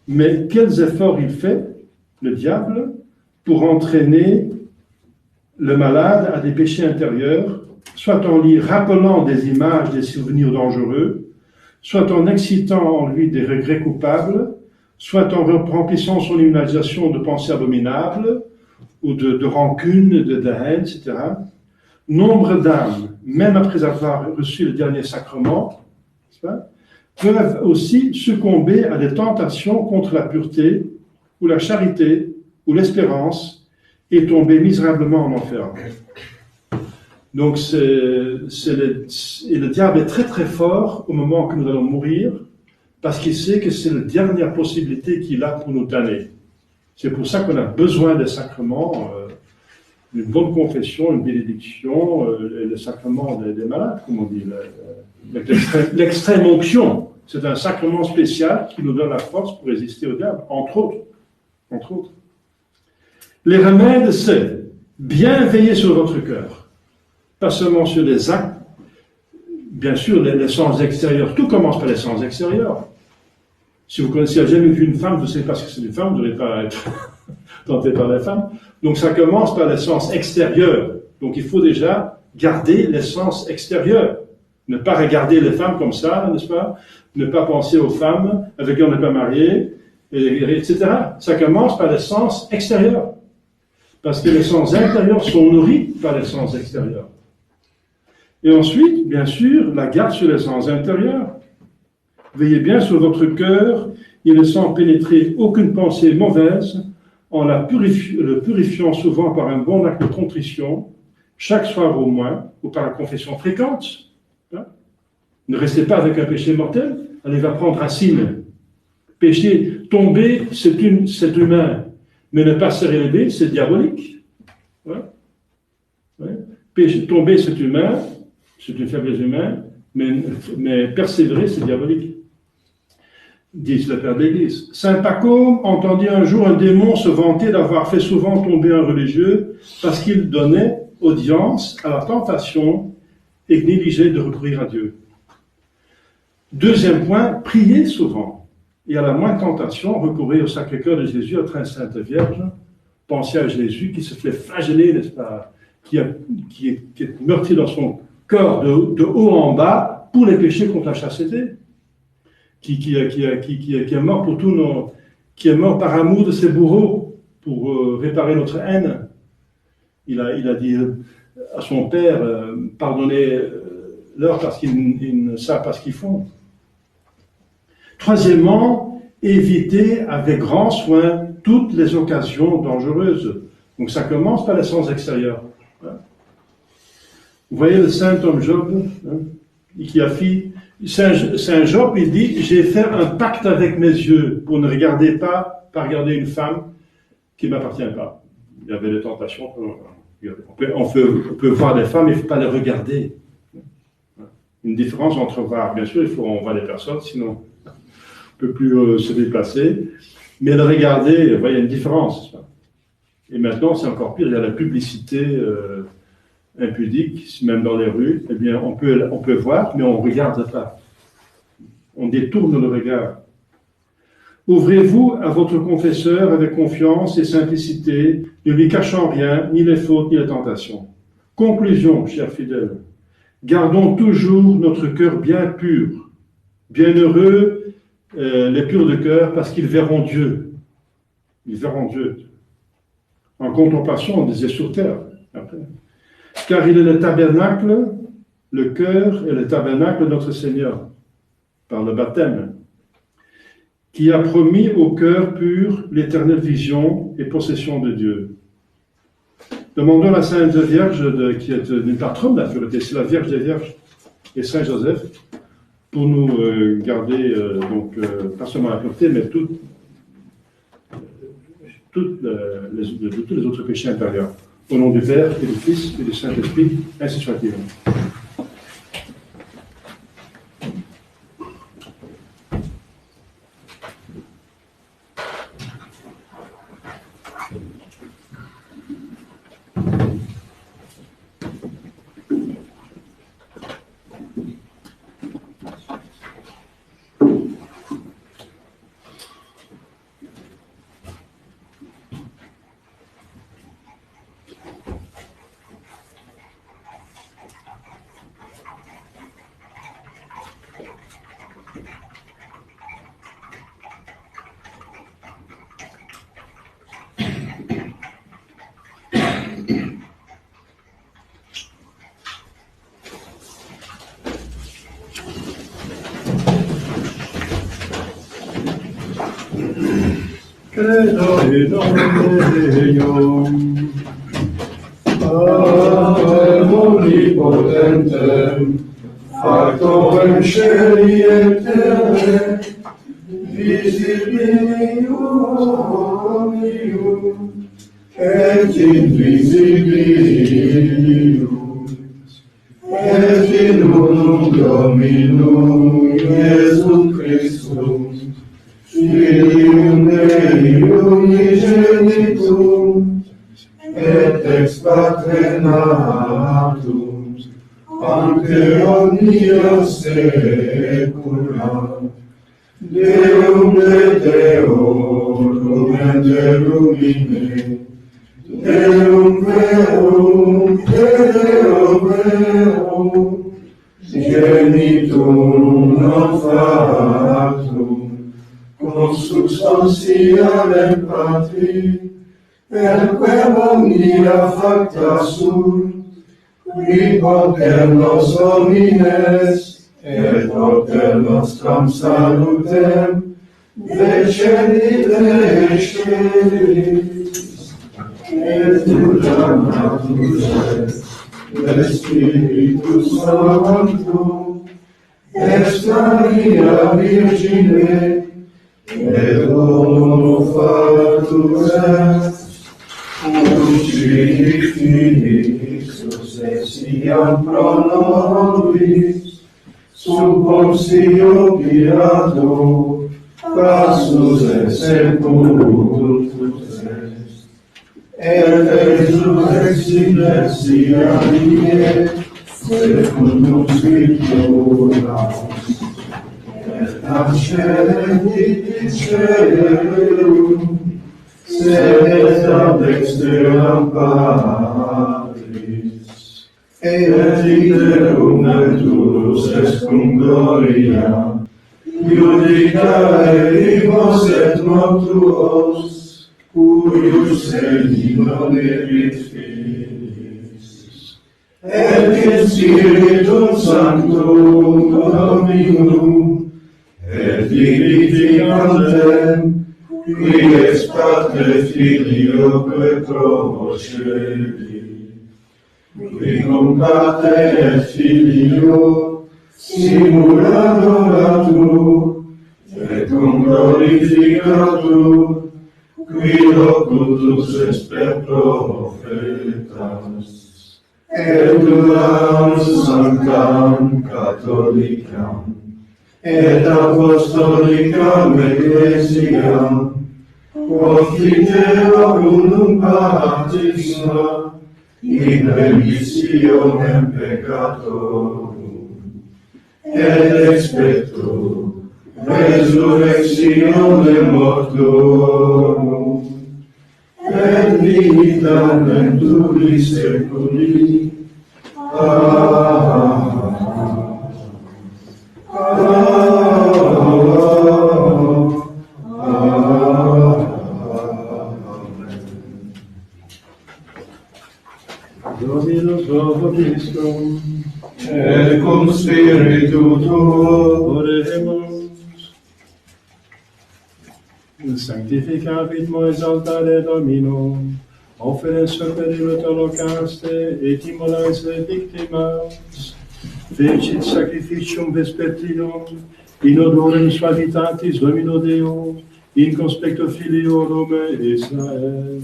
mais quels efforts il fait, le diable, pour entraîner le malade à des péchés intérieurs, soit en lui rappelant des images, des souvenirs dangereux, soit en excitant en lui des regrets coupables, soit en remplissant son imagination de pensées abominables, ou de rancune, de haine, etc. Nombre d'âmes, même après avoir reçu le dernier sacrement, peuvent aussi succomber à des tentations contre la pureté, ou la charité, ou l'espérance, et tomber misérablement en enfer. Donc, le diable est très très fort au moment que nous allons mourir, parce qu'il sait que c'est la dernière possibilité qu'il a pour nous damner. C'est pour ça qu'on a besoin des sacrements, une bonne confession, une bénédiction, le sacrement des malades, comme on dit, l'extrême onction. C'est un sacrement spécial qui nous donne la force pour résister au diable, entre autres. Les remèdes, c'est bien veiller sur votre cœur, pas seulement sur les actes, bien sûr les sens extérieurs, tout commence par les sens extérieurs. Si vous connaissez jamais vu une femme, vous ne savez pas ce que c'est une femme, vous ne devez pas être tenté par les femmes. Donc ça commence par les sens extérieurs. Donc il faut déjà garder les sens extérieurs. Ne pas regarder les femmes comme ça, n'est-ce pas? Ne pas penser aux femmes avec qui on n'est pas marié, etc. Ça commence par les sens extérieurs. Parce que les sens intérieurs sont nourris par les sens extérieurs. Et ensuite, bien sûr, la garde sur les sens intérieurs. Veillez bien sur votre cœur, et ne laissant pénétrer aucune pensée mauvaise, en le purifiant souvent par un bon acte de contrition, chaque soir au moins, ou par la confession fréquente. Ne restez pas avec un péché mortel, allez va prendre racine. Péché, tomber, c'est humain, mais ne pas se relever, c'est diabolique. Péché, tomber, c'est humain, c'est une faiblesse humaine, mais persévérer, c'est diabolique. Dit le Père de l'Église. Saint Pacôme entendit un jour un démon se vanter d'avoir fait souvent tomber un religieux parce qu'il donnait audience à la tentation et négligeait de recourir à Dieu. Deuxième point, priez souvent. Et à la moindre tentation, recourez au Sacré-Cœur de Jésus, à la Sainte Vierge. Pensez à Jésus qui se fait flageller, n'est-ce pas, qui est meurtri dans son corps de haut en bas pour les péchés contre la chasteté. Qui est mort pour tous qui est mort par amour de ses bourreaux pour réparer notre haine. Il a dit à son père, pardonnez-leur parce qu'ils ne savent pas ce qu'ils font. Troisièmement, évitez avec grand soin toutes les occasions dangereuses. Donc ça commence par les sens extérieurs. Vous voyez le saint homme Job, qui a fait. Saint Job, il dit, j'ai fait un pacte avec mes yeux pour ne pas regarder une femme qui ne m'appartient pas. Il y avait des tentations. On peut voir des femmes, mais il ne faut pas les regarder. Une différence entre voir, bien sûr, on voit les personnes, sinon on ne peut plus se déplacer. Mais le regarder, il y a une différence. Et maintenant, c'est encore pire, il y a la publicité impudique, même dans les rues, eh bien, on peut voir, mais on ne regarde pas. On détourne le regard. Ouvrez-vous à votre confesseur avec confiance et simplicité, ne lui cachant rien, ni les fautes, ni les tentations. Conclusion, chers fidèles. Gardons toujours notre cœur bien pur. Bienheureux les purs de cœur, parce qu'ils verront Dieu. Ils verront Dieu. En contemplation, on disait sur terre, après. Car il est le tabernacle, le cœur est le tabernacle de notre Seigneur, par le baptême, qui a promis au cœur pur l'éternelle vision et possession de Dieu. Demandons à la Sainte Vierge, qui est une patronne de la pureté, c'est la Vierge des Vierges, et Saint Joseph, pour nous garder, pas seulement la pureté, mais tous les autres péchés intérieurs. Au nom du Père, et du Fils, et du Saint-Esprit, ainsi soit-il. credo in nome Deum. Pater omnipotentem, factorem celi et terrae, visibilium omnium, et invisibilium, et in unum Dominum Iesum Christum, Filium Dei unigenitum, et ex Patre natum, ante omnia saecula, Deum de Deorum et de lumine, Deum verum et Deum verum, genitum non factum, consubstantialem Patri, per quem omnia facta sunt, qui poter nos homines, et poter nostram salutem, decedit exteris, et ulamatus et Spiritus Sanctum, est Maria Virgine, et Dominus Factus est, Crucifixus essiam pro nobis, sub Pontio Pilato, passus et sepultus est, et resurrexia die, secundum Scripturam, et ascendit caelum, sed ad dexteram Patris, et iterum venturus est cum gloria, judicare vivos et mortuos, cuius ei non erit Filis, et in Spiritum Sanctum Dominum, et vivificantem, qui ex Patre Filioque procedi, qui cum Patre et Filio simul adoratur, et cum glorificatur, qui locutus est per profetas, et duram sanctam catholicam, et apostolicam ecclesiam, confiteor unum baptisma, in remissionem peccatorum, et expecto resurrectione mortuorum, et vitam venturi seculi. Dominus vobiscum, Et cum spiritu tuo, oremus. Sanctificavit mo exaltare Domino, offerens superibus holocauste et immolans victimas, fecit sacrificium vespertinum, in odorem suavitatis Domino Deo, in conspecto Filiorum Israel.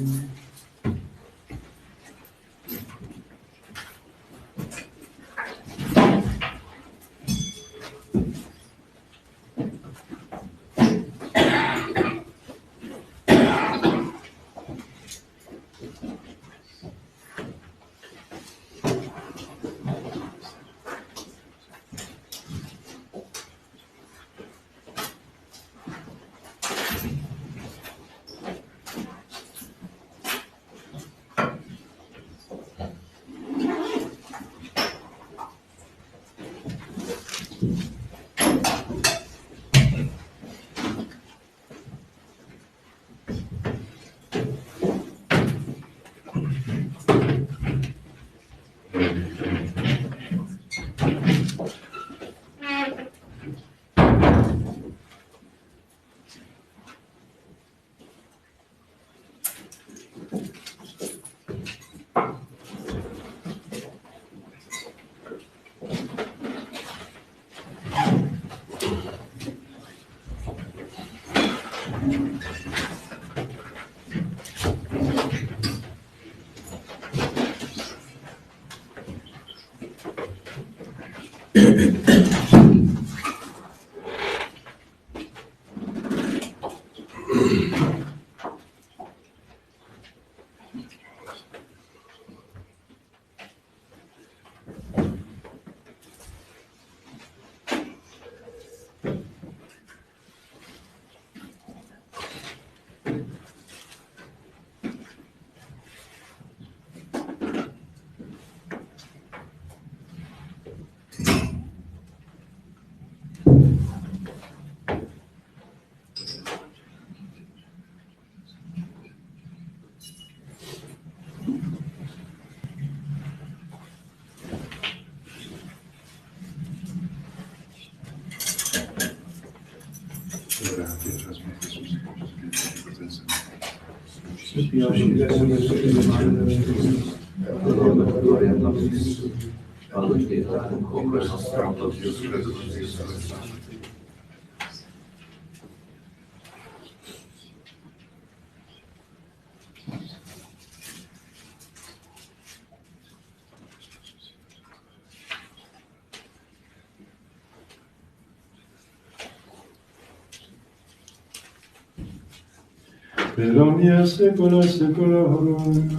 Per omnia saecula saeculorum.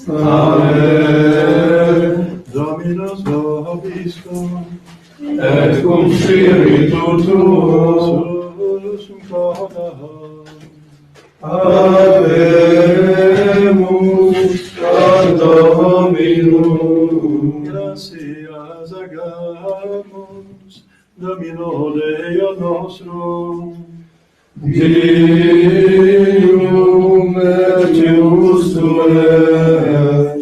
Amen. Dominus vobiscum. Et cum spiritu tuo. Sum corda. Habemus ad Dominum. Gratias agamus. Domino Deo nostrum. Deum etius tuae.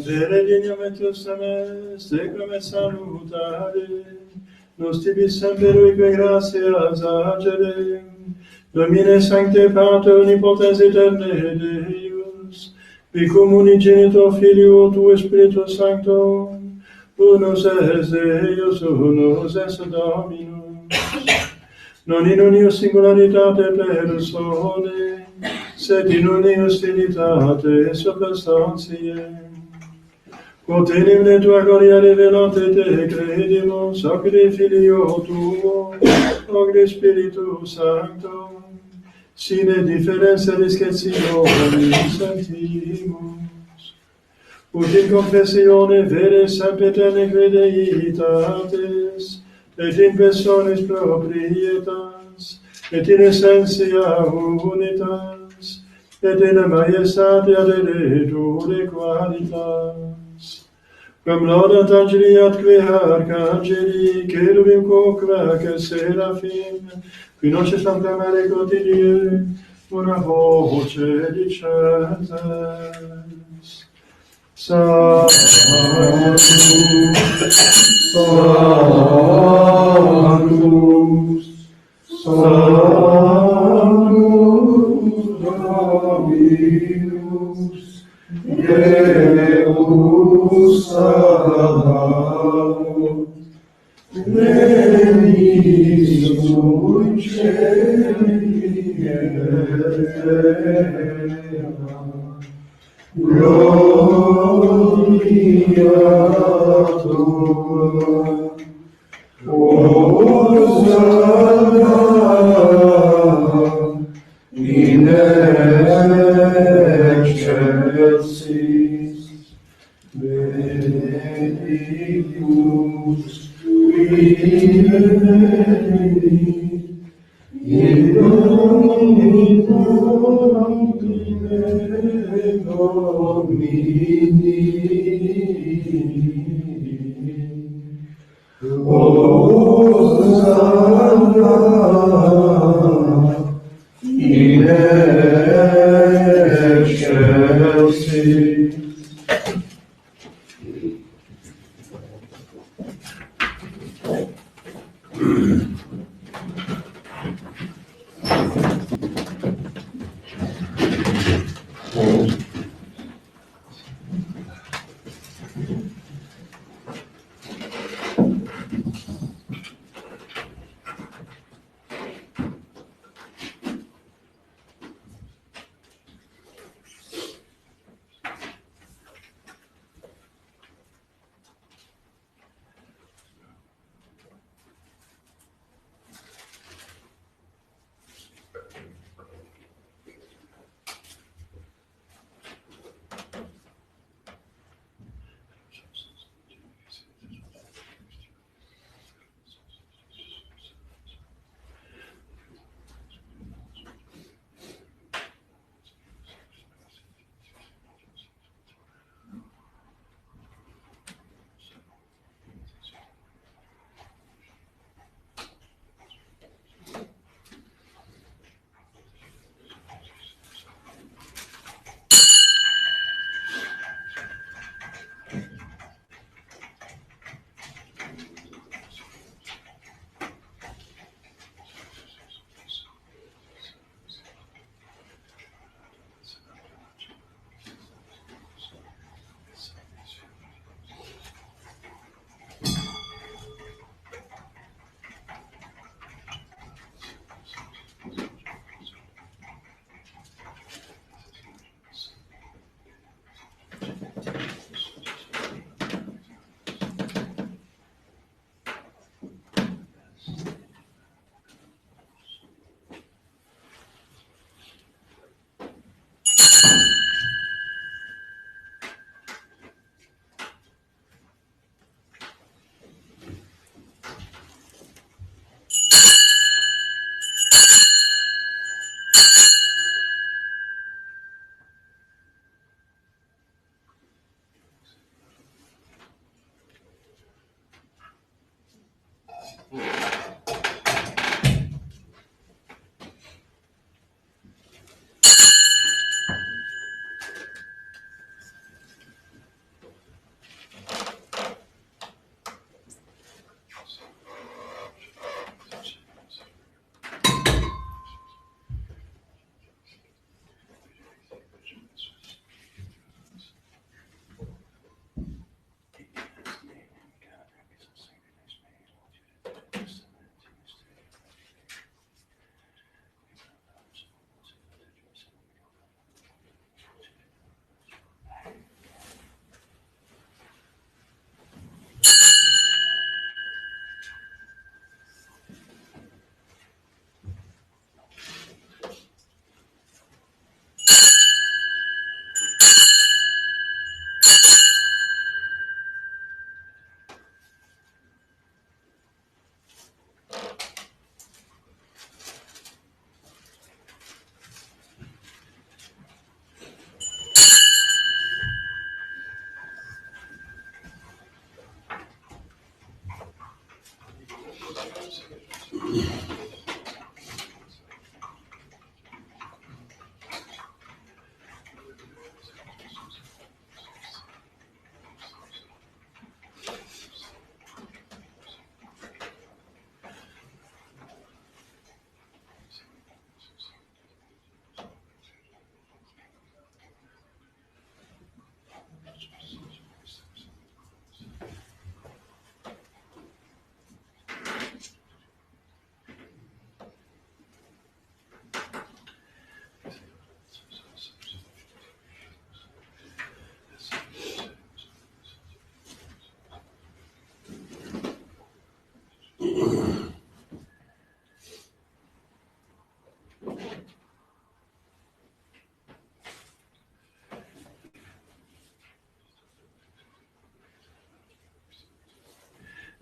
Seredignum et tuae, secum et salutare. Nos tibi semperuique gratias agerem. Domine sancte Pater omnipotens aeterne Deus, vicum unigenitor Filio tu Spiritus Sancto, unus es Deus, unus es Dominus. Non in unius singularitate persone, sed in unius trinitate substantiae. Quod enim de tua gloria revelante te credimus, hoc de Filio tuo, hoc de Spiritus Sancto, sine differentia discretionis sentimus. Ut in confessione vere sempiterne credeitates, et in personis proprietas, et in essentia unitas, et in maestatia de qualitas. Quam laudat angeli atque arcangeli, cherubim quoque seraphim, qui noces sanctamare quotidie, una voce dicentes. Sanctus, Sanctus, Sanctus Dominus, Deus Sabaoth, veniis sui cieli et terra. Gloria tua, Hosanna in excelsis, benedictus qui veni, in nomine Domini. Hosanna in excelsis.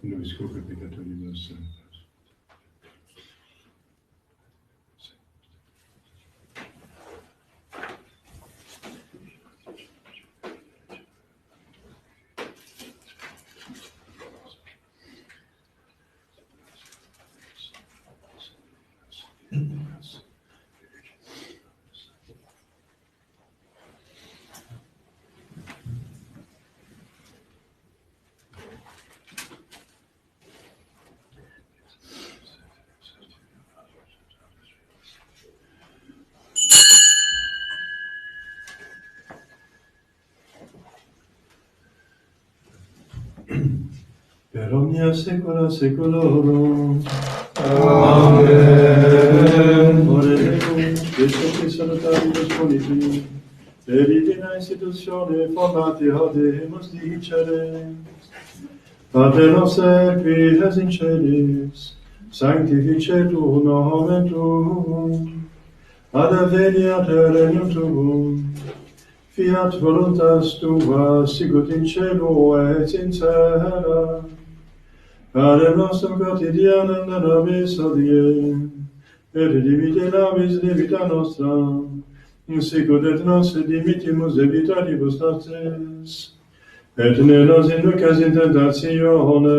Nobis cruce peccatoribus. Per omnia saecula saeculorum. Amen. Oremus, Christus salutaribus politi, et divina institutione formati audemus dicere. Pater noster, qui es in celis, sanctificetur nomen tuum, adveniat regnum tuum, fiat voluntas tua, sicut in cielo et in terra. Panem nostrum quotidianum da nobis hodie, et dimitte nobis debita nostra, sicut et nos dimittimus debitoribus nostris, et ne nos inducas in tentatione,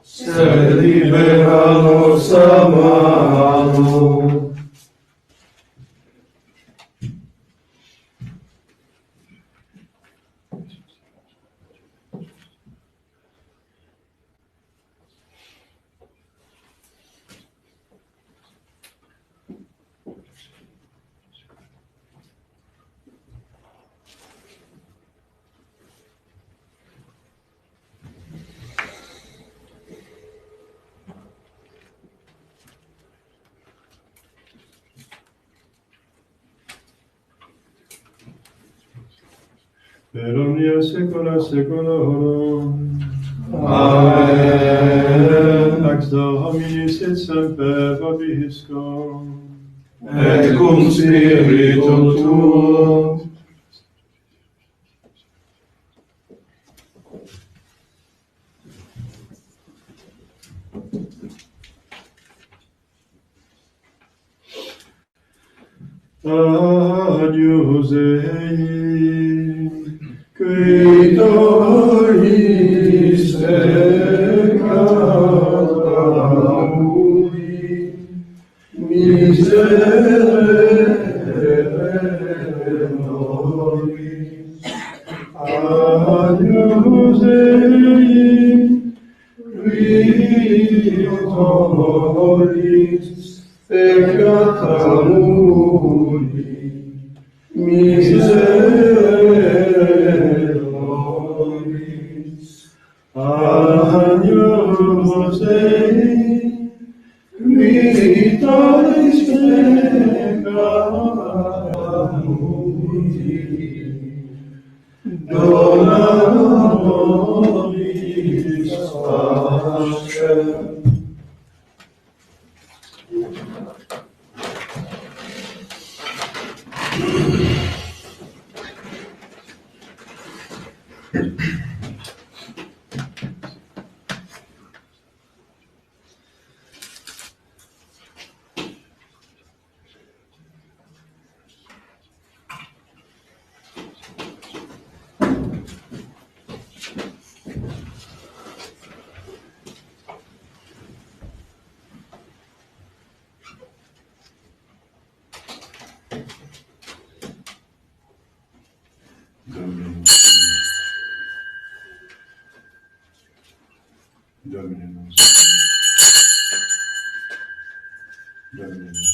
Sed libera nos a malo. per omnia saecula saeculorum. Amen. Pax Domini sit semper vobiscum. et cum spiritu tuo. Agnus Dei, Qui tollis peccata mui, miserere nobis. Agnus Dei, qui tollis peccata mui, miserere nobis. Agnus Dei, qui tollis peccata mui, dona nobis pacem. Domine nostro. Domine nostro.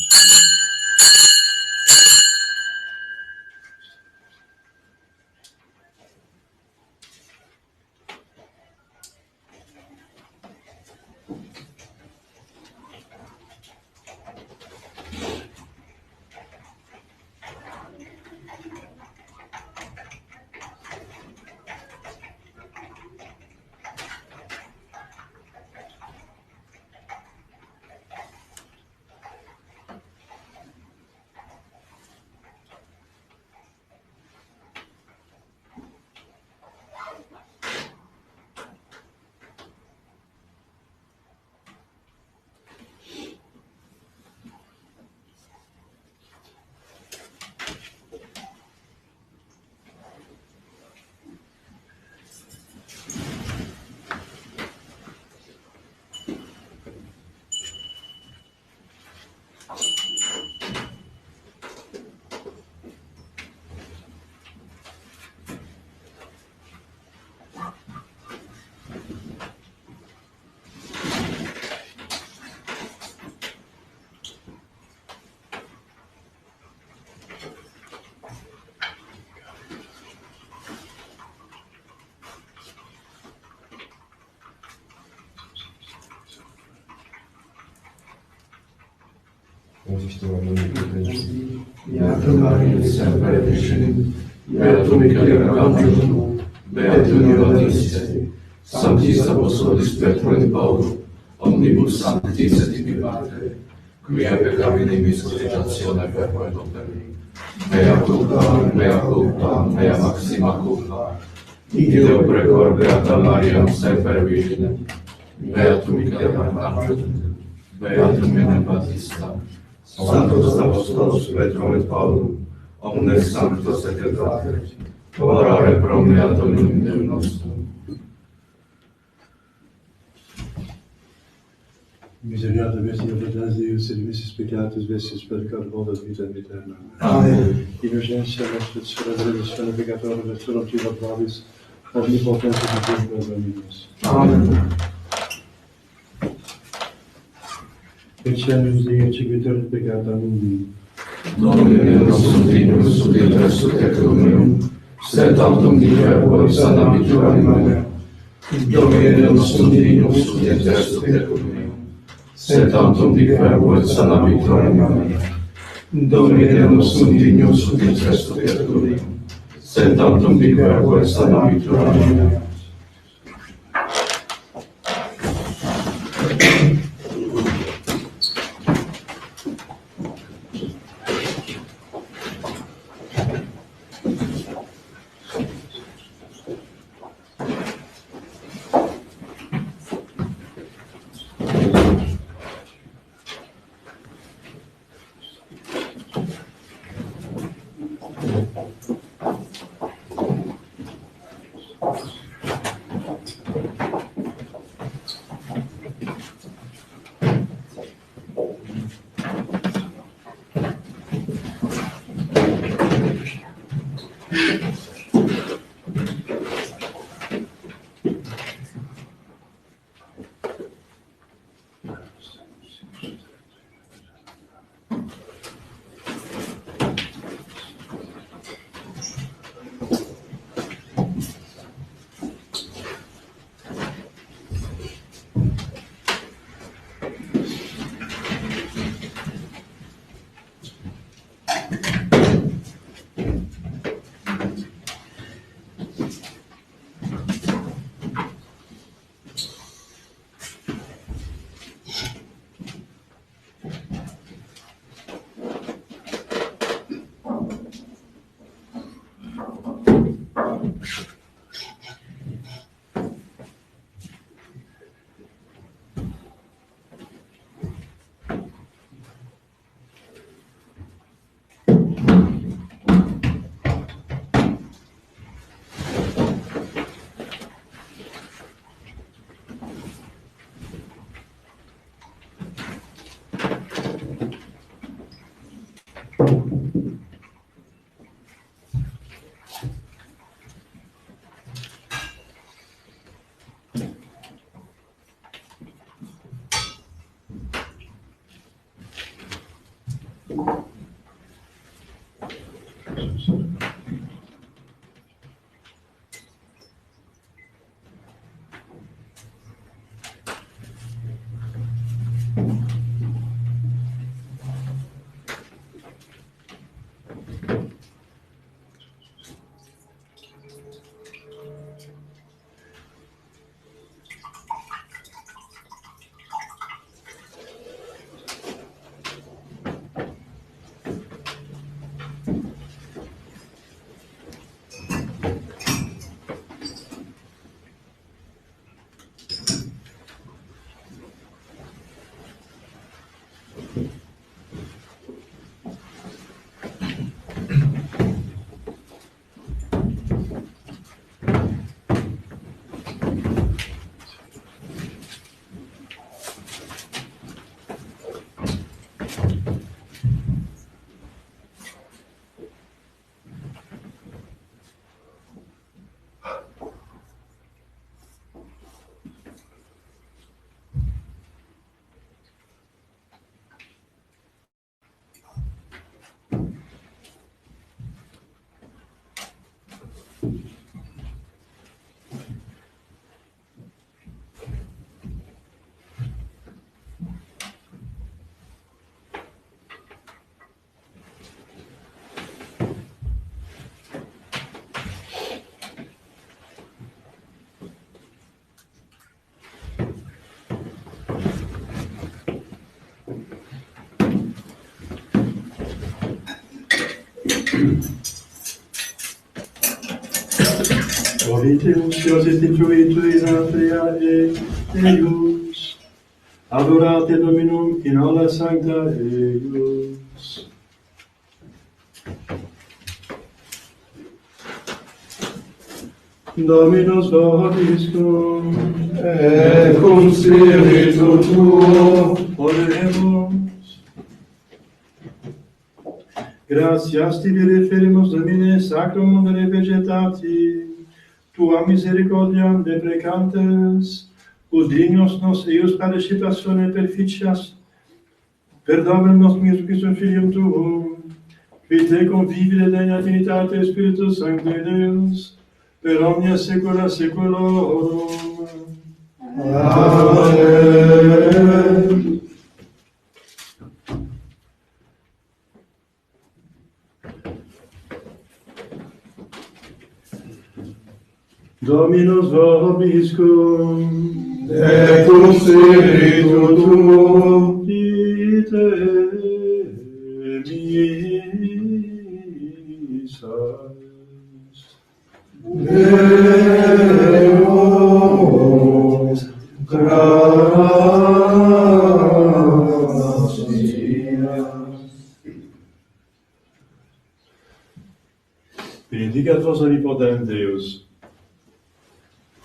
Beatum Maria, sempre vicini, Beatum Michael Arcangelo, Beatum Ioanniste, Sanctis Apostolis Petro et Paulo, omnibus sanctis et immibate, quia peccabilis cogitatione perquet operi. Mea culpa, mea maxima culpa. Ideo precor Beata Maria, sempre vicine, Beatum Michael Arcangelo, Beatum Ioannem Baptista, Sanctus Apostolos Petro et Paulo, omnes sanctos et cathare, orare pro me Antoninum Deum nostrum. Misericorde Messia Patris Deus et missis peccatus vestis peccator et vitam aeterna. Amen. Indulgentia nostra et spera redenzione peccatorum et sorortiva probis, omnipotens et Deus Dominus. Amen. Ecce Dei executor peccata mundi. Domine nostrum Dignus ut in resurrectum meum, sed tantum dicere sanabitur animae. Domine nostrum Dignus ut in resurrectum meum, sed tantum dicere sanabitur animae. Domine nostrum Dignus ut in resurrectum meum, sed tantum dicere sanabitur animae. Voliteus, Dios instituitui Andrea Eius, adorate Dominum in aula sancta Eius. Dominus vobiscum, et cum spiritu tuo. Oremus. Gratias tibi referimus, Domine, sacrum mundere vegetati, tua misericordiam deprecantes, ut dignos nos eius participatione perficias, per Dominum nostrum Christum Filium tuum, qui te convivere degna Trinitate Spiritus Sancti Deus, per omnia saecula saeculorum. Amen. Dominus vobiscum, Et cum spiritu tuo. ite misas. Deus gratias. Benedicator omnipotent Deus,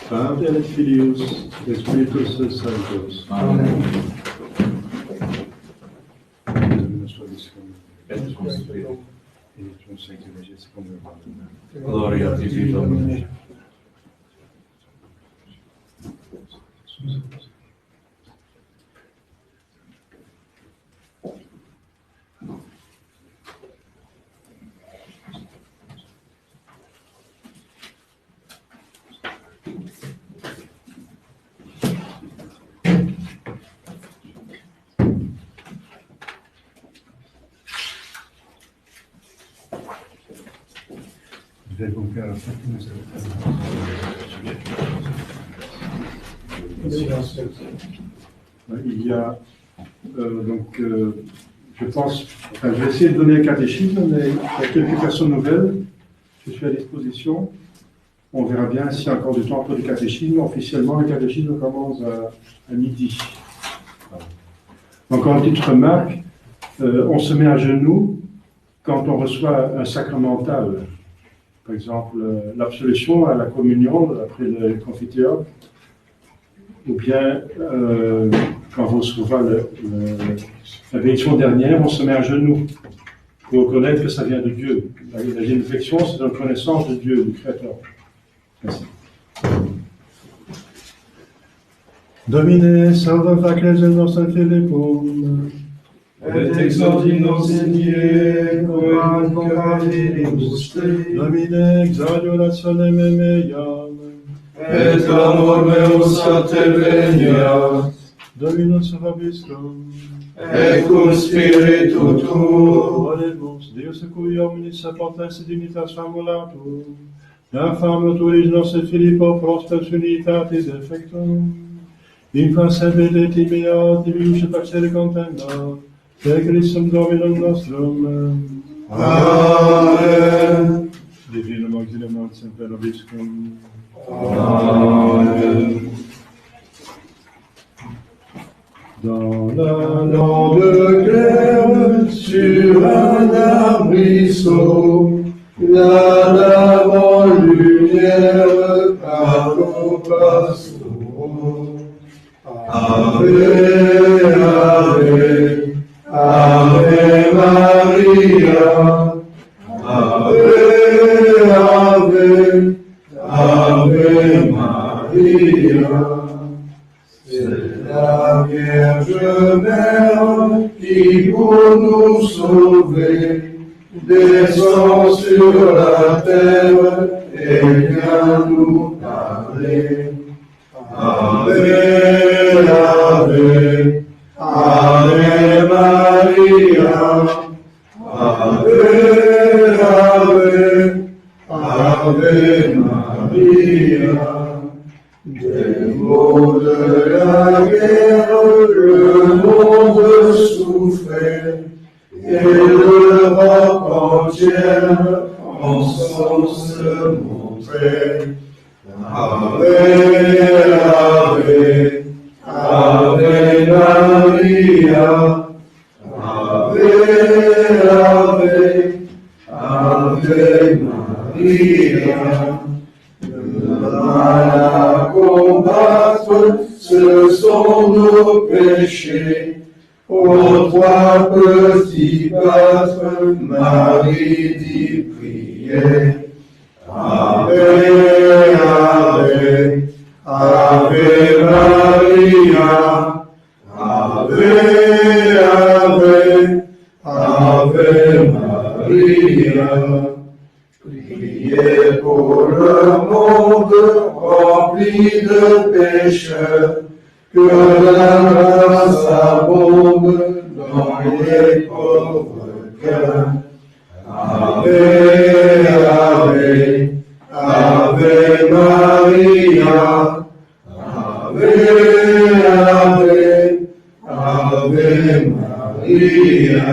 Pater et Filius, et Spiritus Sanctus. Amen. Dominus vobiscum, et cum spiritu, et cum sancti Regis, cum Gloria a tibi, Domine. Je vais donc faire un Il y a je pense, je vais essayer de donner un catéchisme, mais il y a quelques personnes nouvelles. Je suis à disposition. On verra bien s'il y a encore du temps pour le catéchisme. Officiellement, le catéchisme commence à midi. Encore une petite remarque, on se met à genoux quand on reçoit un sacramental. Par exemple, l'absolution à la communion après le confiteor, ou bien quand on reçoit la bénédiction dernière, on se met à genoux pour reconnaître que ça vient de Dieu. La génuflexion, c'est une connaissance de Dieu, du Créateur. Merci. Domine, salva facles nostra Philippum, et exordine enseigné, quam compatibimus Dei. Domine exaudulationem meiam, Et clamor meus interveniat, Dominus vobiscum, et cum spiritu tuo, Oremus, Deus cui omnis potens dignitas famulatur, affam tuis nos et Filippo prosper unitatis effectum, in facebit et timea divius pacere contenda, per Christum Dominum nostrum. Amen. Divinum auxilium semper nobiscum. Amen. Dans la Longue grève sur un arbrisseau, la l'avant-lumière par compassion. Ave, Ave, Ave Maria, Ave, Ave, Ave Maria. C'est la Vierge Mère qui, pour nous sauver, descend sur la terre et vient nous parler. Ave, Ave, Ave Maria, Ave, Ave, Ave Maria. Des maux de la guerre, le monde souffrait, et l'Europe entière en son se montrait. Ave, Ave, Ave Maria, Ave, Ave, Ave Maria. À combattre, ce sont nos péchés. Aux trois petits pâtres, Marie dit prier. Ave, Ave, Ave Maria, Ave, Ave, Ave Maria. Priez pour le monde rempli de pécheurs, que la grâce abonde dans les pauvres cœurs. Ave, Ave, Ave Maria, Ave, Ave, Ave Maria.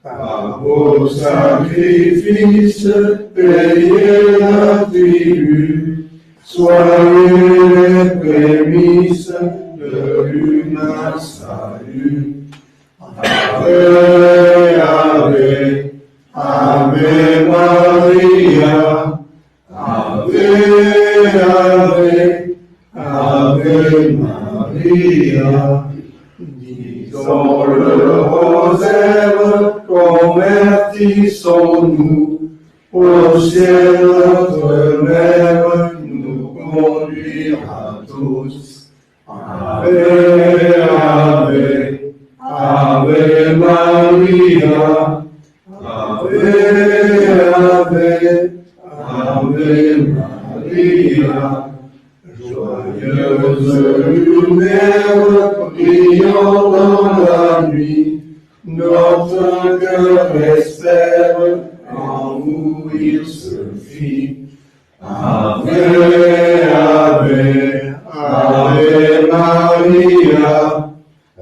Par vos sacrifices, payez la tribut, soyez les prémices de l'humain salut. Ave, Ave, Ave Maria, Ave, Ave, Ave Maria. Disons le rosaire, convertissons-nous, au ciel notre mère nous conduira tous. Ave, Ave, Ave Maria, Ave, Ave, Ave Maria. Joyeuse lumière, brillant dans la nuit, notre cœur espère, en vous il se fit. Ave, Ave, Ave Maria,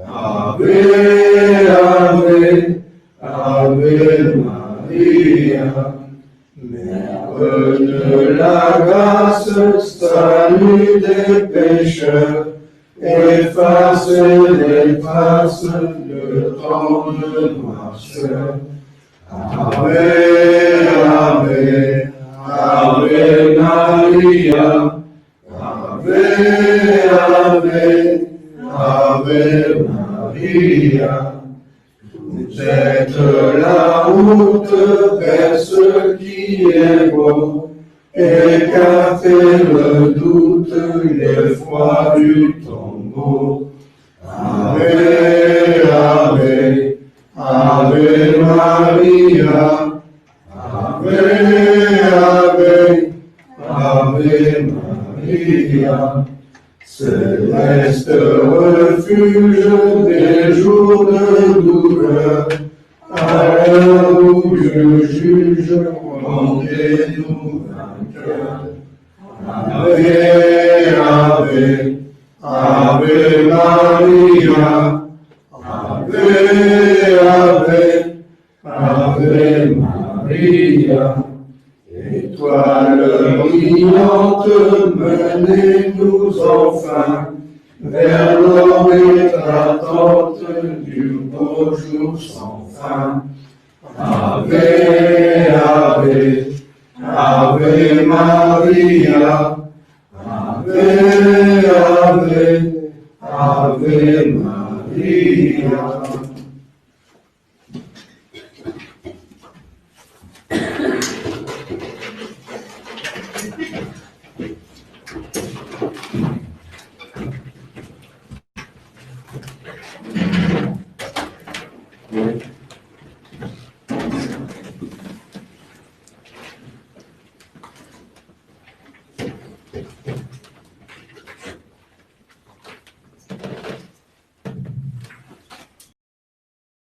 Ave, Ave, Ave Maria. Mère de la grâce, salut des pécheurs, efface les traces de tant de noirceur. Ave, Ave, Ave Maria, Ave, Ave, Ave Maria. Vous êtes la route vers ce qui est beau, écartez le doute, l'effroi du tombeau. Ave, Ave, Ave Maria, Ave, Ave, Ave Maria, céleste refuge des jours de douleur, à l'heure où Dieu juge, rendez-nous vainqueurs. Ave, Ave, Ave Maria, Ave, Ave, Ave Maria, étoile brillante, menez-nous enfin vers l'or éclatante du beau jour sans fin. Ave, Ave, Ave Maria, Ave, Ave, Ave Maria.